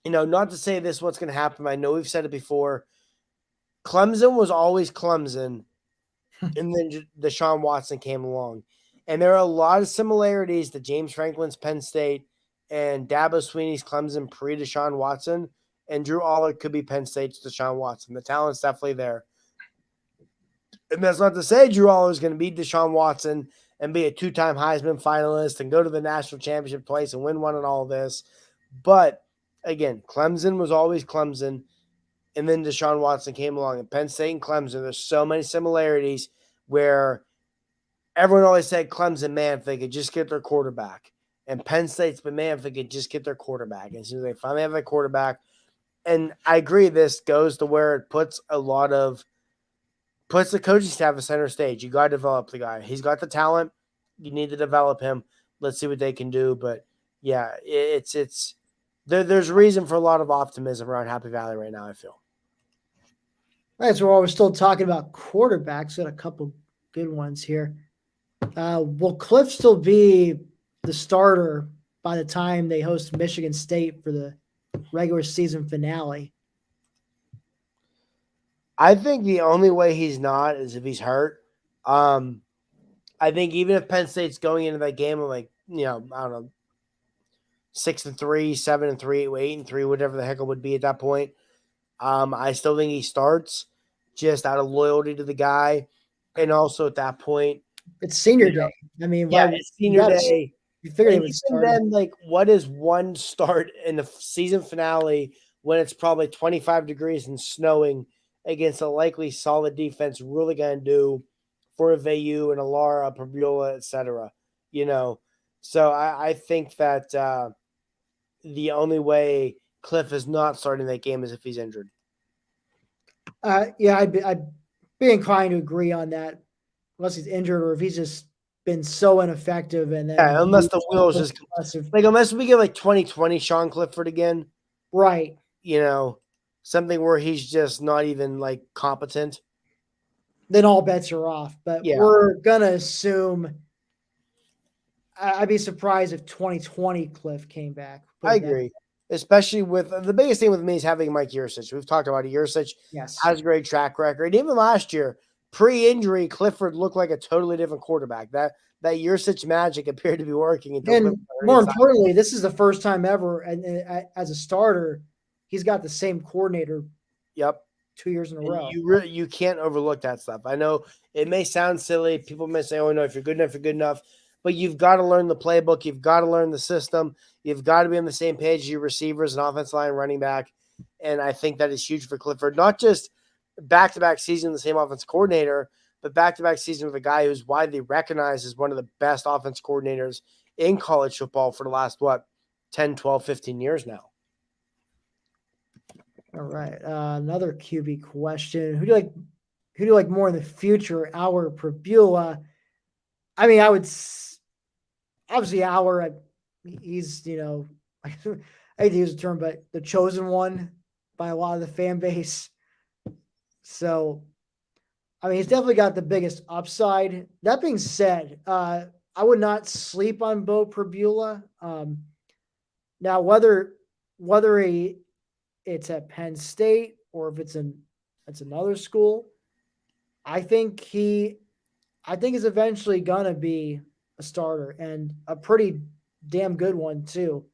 Not to say this what's going to happen. I know we've said it before. Clemson was always Clemson, and then Deshaun Watson came along. And there are a lot of similarities to James Franklin's Penn State and Dabo Swinney's Clemson pre-Deshaun Watson. And Drew Aller could be Penn State's Deshaun Watson. The talent's definitely there. And that's not to say Drew Aller is going to beat Deshaun Watson and be a two-time Heisman finalist and go to the national championship twice and win one and all this. But, again, Clemson was always Clemson. And then Deshaun Watson came along. And Penn State and Clemson, there's so many similarities where everyone always said Clemson, man, if they could just get their quarterback. And Penn State's been, man, if they could just get their quarterback. And as soon as they finally have their quarterback, and I agree this goes to where it puts the coaching staff at center stage. You got to develop the guy. He's got the talent. You need to develop him. Let's see what they can do. But, yeah, there's reason for a lot of optimism around Happy Valley right now, I feel. All right, so while we're still talking about quarterbacks, got a couple good ones here. Will Cliff still be the starter by the time they host Michigan State for the regular season finale? I think the only way he's not is if he's hurt. I think even if Penn State's going into that game of I don't know, 6-3, 7-3, 8-3, whatever the heck it would be at that point, I still think he starts just out of loyalty to the guy. And also at that point, it's senior day. I mean, it's senior day. You figure they would start. Then, what is one start in the season finale when it's probably 25 degrees and snowing against a likely solid defense really going to do for a VU and a Lara, Purdue, etc.? So I think that the only way Cliff is not starting that game is if he's injured. Yeah, I'd be inclined to agree on that, unless he's injured or if he's just been so ineffective. And then unless the wheels just unless we get 2020 Sean Clifford again, right? Something where he's just not even competent. Then all bets are off. But we're gonna assume. I'd be surprised if 2020 Cliff came back. I agree. Especially with the biggest thing with me is having Mike Yurcich. We've talked about it. Yurcich has a great track record. Even last year, pre-injury, Clifford looked like a totally different quarterback. That Yurcich magic appeared to be working. And more importantly, this is the first time ever, and as a starter, he's got the same coordinator. Yep. 2 years in a row. You can't overlook that stuff. I know it may sound silly. People may say, "Oh no, if you're good enough, you're good enough." But you've got to learn the playbook. You've got to learn the system. You've got to be on the same page as your receivers and offensive line, running back. And I think that is huge for Clifford. Not just back-to-back season, the same offense coordinator, but back-to-back season with a guy who's widely recognized as one of the best offense coordinators in college football for the last, 10, 12, 15 years now. All right. Another QB question. Who do you like more in the future, Auer or Prebula? I mean, I would obviously Auer. He's I hate to use the term, but the chosen one by a lot of the fan base. So, I mean, he's definitely got the biggest upside. That being said, I would not sleep on Bo Prebula. Now, whether it's at Penn State or if it's another school, I think he's eventually gonna be a starter and a pretty damn good one too.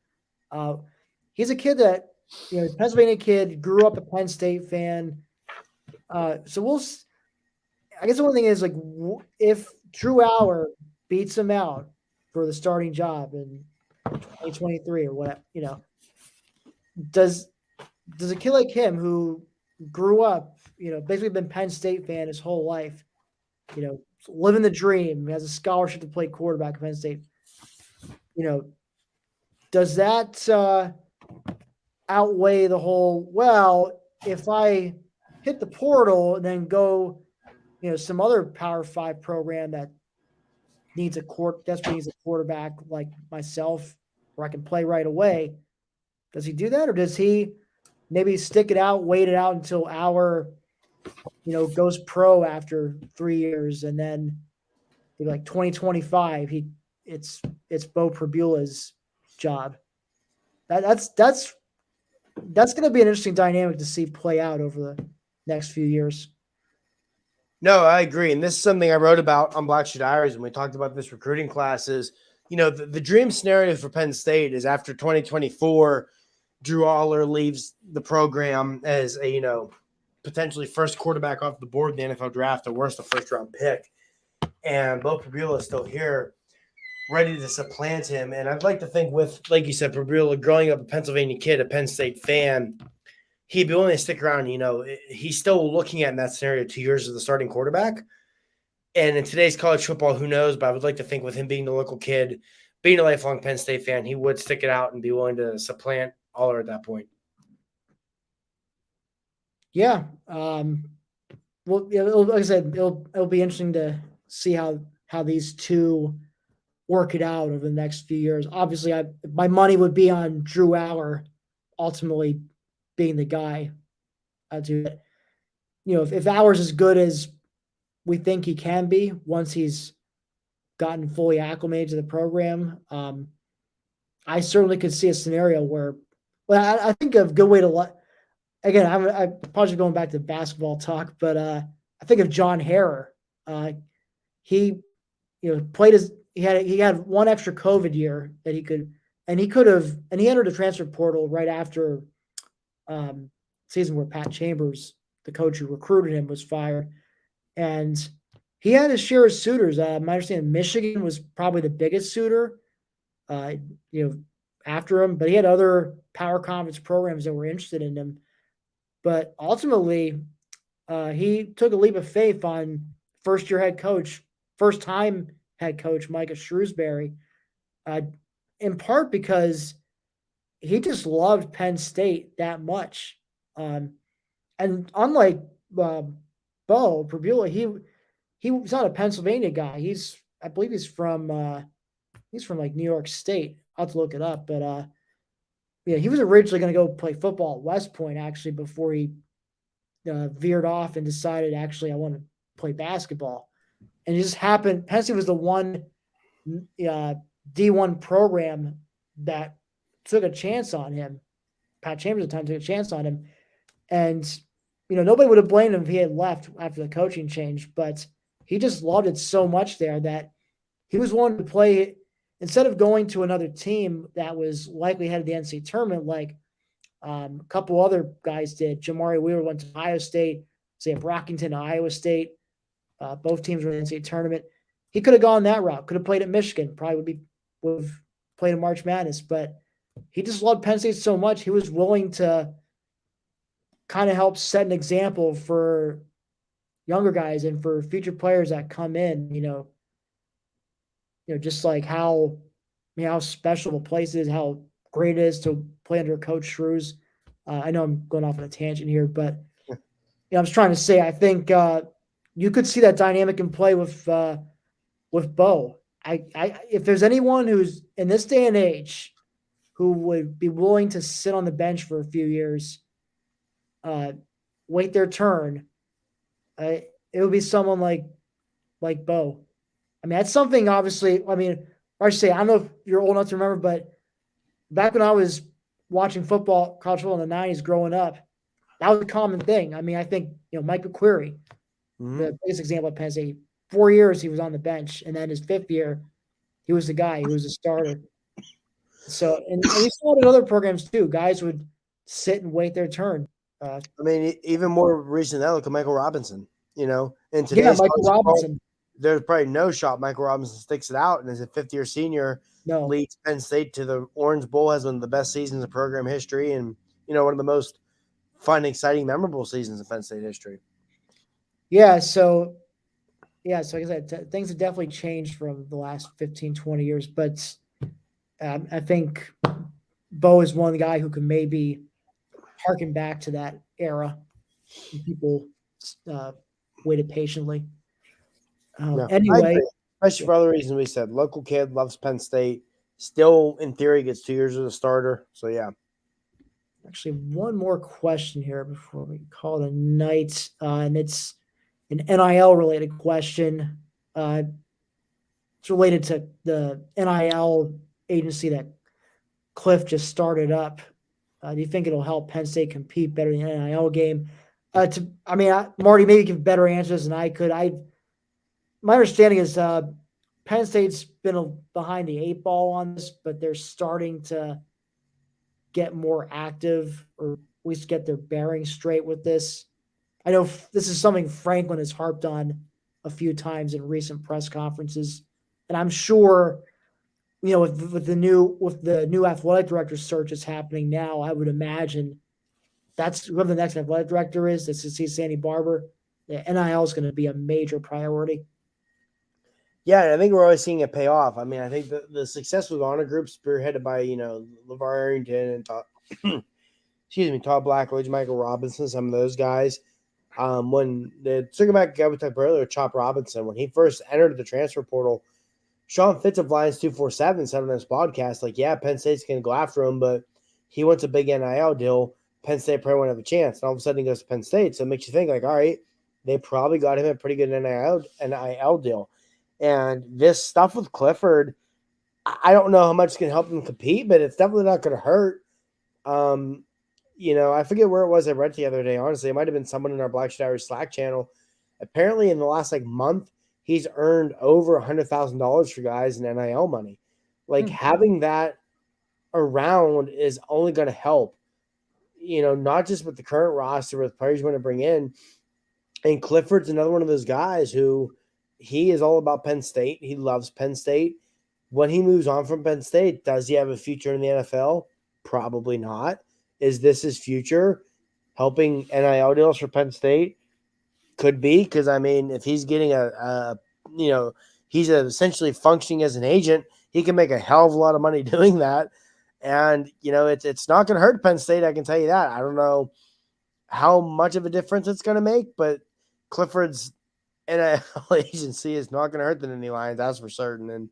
He's a kid that Pennsylvania kid, grew up a Penn State fan. So I guess the one thing is if Drew Auer beats him out for the starting job in 2023 or whatever, does a kid like him who grew up, basically been Penn State fan his whole life, living the dream, has a scholarship to play quarterback at Penn State, does that outweigh the whole, well, if I hit the portal and then go, some other Power 5 program that desperately needs a quarterback like myself where I can play right away, does he do that? Or does he maybe stick it out, wait it out until Auer, goes pro after 3 years and then, like 2025, it's Bo Pribula's job. That's going to be an interesting dynamic to see play out over the next few years. No, I agree. And this is something I wrote about on Black Shoe Diaries when we talked about this recruiting classes. The dream scenario for Penn State is after 2024, Drew Aller leaves the program as a, potentially first quarterback off the board in the NFL draft, or worse, a first-round pick. And Bo Pribula is still here, ready to supplant him. And I'd like to think with, like you said, Pribula growing up a Pennsylvania kid, a Penn State fan, he'd be willing to stick around. He's still looking at in that scenario 2 years as the starting quarterback. And in today's college football, who knows? But I would like to think with him being the local kid, being a lifelong Penn State fan, he would stick it out and be willing to supplant Aller at that point. Yeah. Well, like I said, it'll be interesting to see how these two work it out over the next few years. Obviously, my money would be on Drew Aller ultimately being the guy to it. If Aller's as good as we think he can be once he's gotten fully acclimated to the program, I certainly could see a scenario where, well, I think a good way to again, I'm probably going back to basketball talk, but I think of John Harrer. He played he had one extra COVID year that he could have, and he entered the transfer portal right after season where Pat Chambers, the coach who recruited him, was fired. And he had his share of suitors. My understanding, Michigan was probably the biggest suitor, after him, but he had other power conference programs that were interested in him. But ultimately, he took a leap of faith on first-time head coach Micah Shrewsbury, in part because he just loved Penn State that much. And unlike Bo Pribula, he's not a Pennsylvania guy. I believe he's from like New York State. I'll have to look it up, but he was originally going to go play football at West Point actually before he veered off and decided actually I want to play basketball. And it just happened. Penn State was the one D1 program that took a chance on him. Pat Chambers at the time took a chance on him, and nobody would have blamed him if he had left after the coaching change. But he just loved it so much there that he was willing to play instead of going to another team that was likely headed the NCAA tournament, like a couple other guys did. Jamari Wheeler went to Ohio State, Sam Brockington to Iowa State. Both teams were in the NCAA tournament. He could have gone that route. Could have played at Michigan. Probably would have played in March Madness. But he just loved Penn State so much. He was willing to kind of help set an example for younger guys and for future players that come in. Just like how special the place is, how great it is to play under Coach Shrews. I know I'm going off on a tangent here, but I was trying to say I think you could see that dynamic in play with Bo. If there's anyone who's in this day and age who would be willing to sit on the bench for a few years, wait their turn, it would be someone like Bo. I mean, that's something obviously, I should say, I don't know if you're old enough to remember, but back when I was watching college football in the 90s growing up, that was a common thing. I think, Mike McQuarrie, the biggest example of Penn State, 4 years he was on the bench, and then his fifth year, he was the guy. He was a starter. So, and we saw it in other programs too. Guys would sit and wait their turn. Even more recent than that, look at Michael Robinson. In today's Michael Robinson. There's probably no shot Michael Robinson sticks it out and as a fifth-year senior leads Penn State to the Orange Bowl, has one of the best seasons in program history, and one of the most fun, exciting, memorable seasons in Penn State history. Yeah, so like I said, things have definitely changed from the last 15, 20 years, but I think Bo is one guy who can maybe harken back to that era. People waited patiently. Anyway, especially for other reasons we said. Local kid, loves Penn State. Still, in theory, gets 2 years as a starter. So, yeah. Actually, one more question here before we call it a night, and it's an NIL-related question. it's related to the NIL agency that Cliff just started up. Do you think it'll help Penn State compete better in the NIL game? Marty, maybe give better answers than I could. My understanding is Penn State's been behind the eight ball on this, but they're starting to get more active, or at least get their bearings straight with this. I know this is something Franklin has harped on a few times in recent press conferences, and I'm sure, with the new athletic director search is happening now, I would imagine that's whoever the next athletic director is. This is Sandy Barber. The NIL is going to be a major priority. Yeah, I think we're always seeing it pay off. I mean, I think the success with honor group spearheaded by, LeVar Arrington and Todd Blackledge, Michael Robinson, some of those guys. When the circle back guy we talked about earlier, Chop Robinson, when he first entered the transfer portal, Sean Fitz of Lions 247 said on this podcast, like, yeah, Penn State's going to go after him, but he wants a big NIL deal. Penn State probably won't have a chance. And all of a sudden he goes to Penn State. So it makes you think, like, all right, they probably got him a pretty good NIL deal. And this stuff with Clifford, I don't know how much it's going to help him compete, but it's definitely not going to hurt. I forget where it was I read the other day. Honestly, it might have been someone in our Black Sheet Irish Slack channel. Apparently, in the last month, he's earned over $100,000 for guys in NIL money. Having that around is only going to help. Not just with the current roster, with players you want to bring in. And Clifford's another one of those guys who he is all about Penn State. He loves Penn State. When he moves on from Penn State, does he have a future in the NFL? Probably not. Is this his future? Helping NIL deals for Penn State? Could be, because, if he's getting he's essentially functioning as an agent, he can make a hell of a lot of money doing that. And, it's not going to hurt Penn State, I can tell you that. I don't know how much of a difference it's going to make, but Clifford's NIL agency is not going to hurt the Nittany Lions, that's for certain. And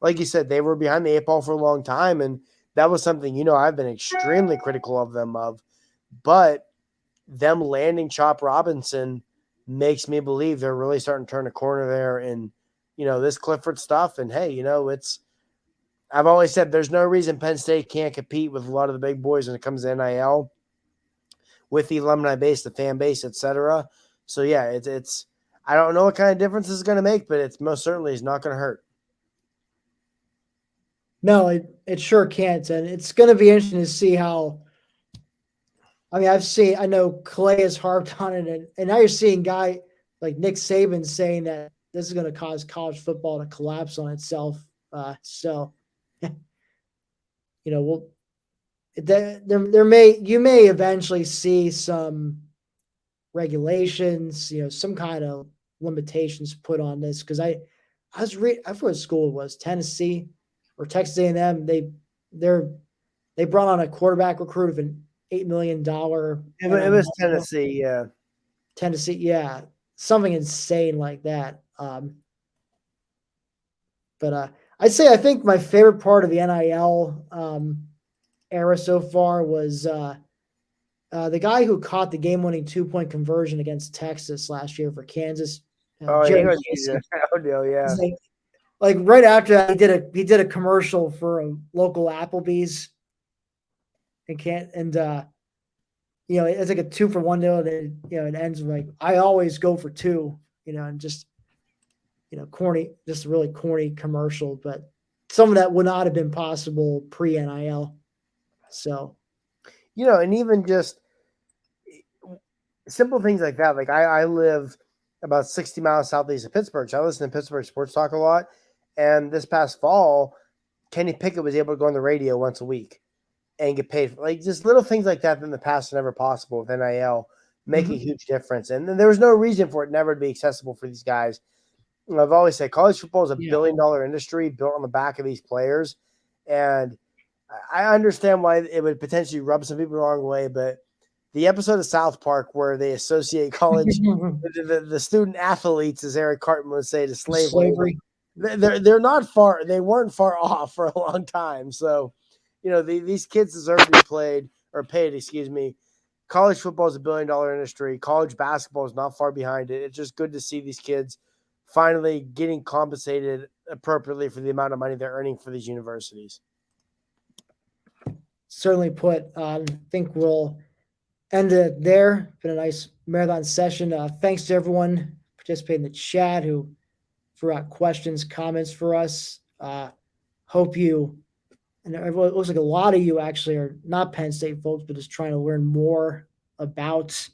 like you said, they were behind the eight ball for a long time, and that was something, I've been extremely critical of them of. But them landing Chop Robinson makes me believe they're really starting to turn a corner there in, this Clifford stuff. And, hey, I've always said there's no reason Penn State can't compete with a lot of the big boys when it comes to NIL with the alumni base, the fan base, etc. So, yeah, it's I don't know what kind of difference this is going to make, but it's most certainly is not going to hurt. No, it sure can't. And it's going to be interesting to see how – I know Clay has harped on it, and now you're seeing guy like Nick Saban saying that this is going to cause college football to collapse on itself. You may eventually see some regulations, some kind of limitations put on this, because I forgot what school it was, Tennessee or Texas A&M. They brought on a quarterback recruit of an $8 million. It was Tennessee, yeah. Tennessee, yeah, something insane like that. But I think my favorite part of the NIL era so far was the guy who caught the game-winning 2-point conversion against Texas last year for Kansas. Yeah. Like right after that, he did a commercial for a local Applebee's, it's like a 2-for-1 deal. That it ends with like, I always go for two, and just corny, just a really corny commercial, but some of that would not have been possible pre-NIL. So, and even just simple things like that. Like I live about 60 miles southeast of Pittsburgh, so I listen to Pittsburgh sports talk a lot. And this past fall, Kenny Pickett was able to go on the radio once a week and get paid for just little things like that in the past are never possible with NIL, make a huge difference. And then there was no reason for it never to be accessible for these guys. I've always said college football is a $1 billion industry built on the back of these players. And I understand why it would potentially rub some people the wrong way, but the episode of South Park where they associate college, the student athletes, as Eric Cartman would say, to slavery. They're not far. They weren't far off for a long time. So, these kids deserve to be paid. Excuse me. College football is a $1 billion industry. College basketball is not far behind it. It's just good to see these kids finally getting compensated appropriately for the amount of money they're earning for these universities. Certainly put. I think we'll end it there. Been a nice marathon session. Thanks to everyone participating in the chat who threw out questions, comments for us. Hope you, and it looks like a lot of you actually are not Penn State folks, but just trying to learn more about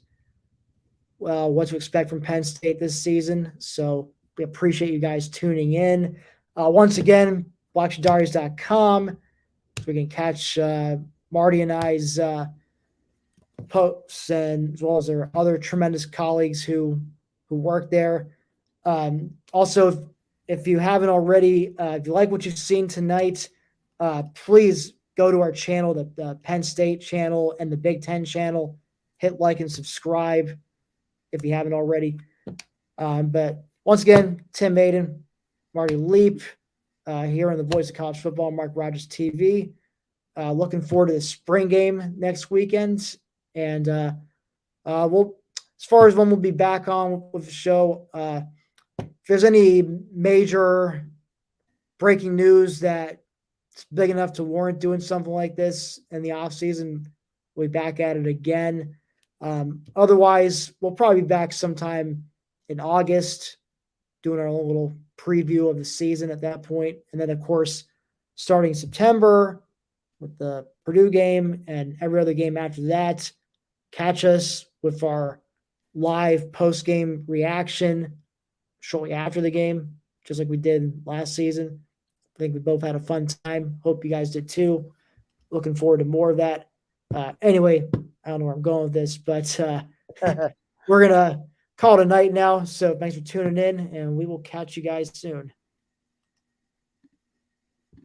what to expect from Penn State this season. So we appreciate you guys tuning in. Once again, blackshadarius.com. So we can catch Marty and I's posts, and as well as our other tremendous colleagues who work there. Also, if you haven't already, if you like what you've seen tonight, please go to our channel, the Penn State channel and the Big Ten channel. Hit like and subscribe if you haven't already. But once again, Tim Maiden, Marty Leap, here on the Voice of College Football, Mark Rogers TV. Looking forward to the spring game next weekend. And we'll, as far as when we'll be back on with the show, if there's any major breaking news that's big enough to warrant doing something like this in the off season, we'll be back at it again. Otherwise, we'll probably be back sometime in August, doing our own little preview of the season at that point. And then, of course, starting September with the Purdue game and every other game after that, catch us with our live post-game reaction shortly after the game, just like we did last season. I think we both had a fun time. Hope you guys did too. Looking forward to more of that. Anyway, I don't know where I'm going with this, but we're going to call it a night now. So thanks for tuning in, and we will catch you guys soon.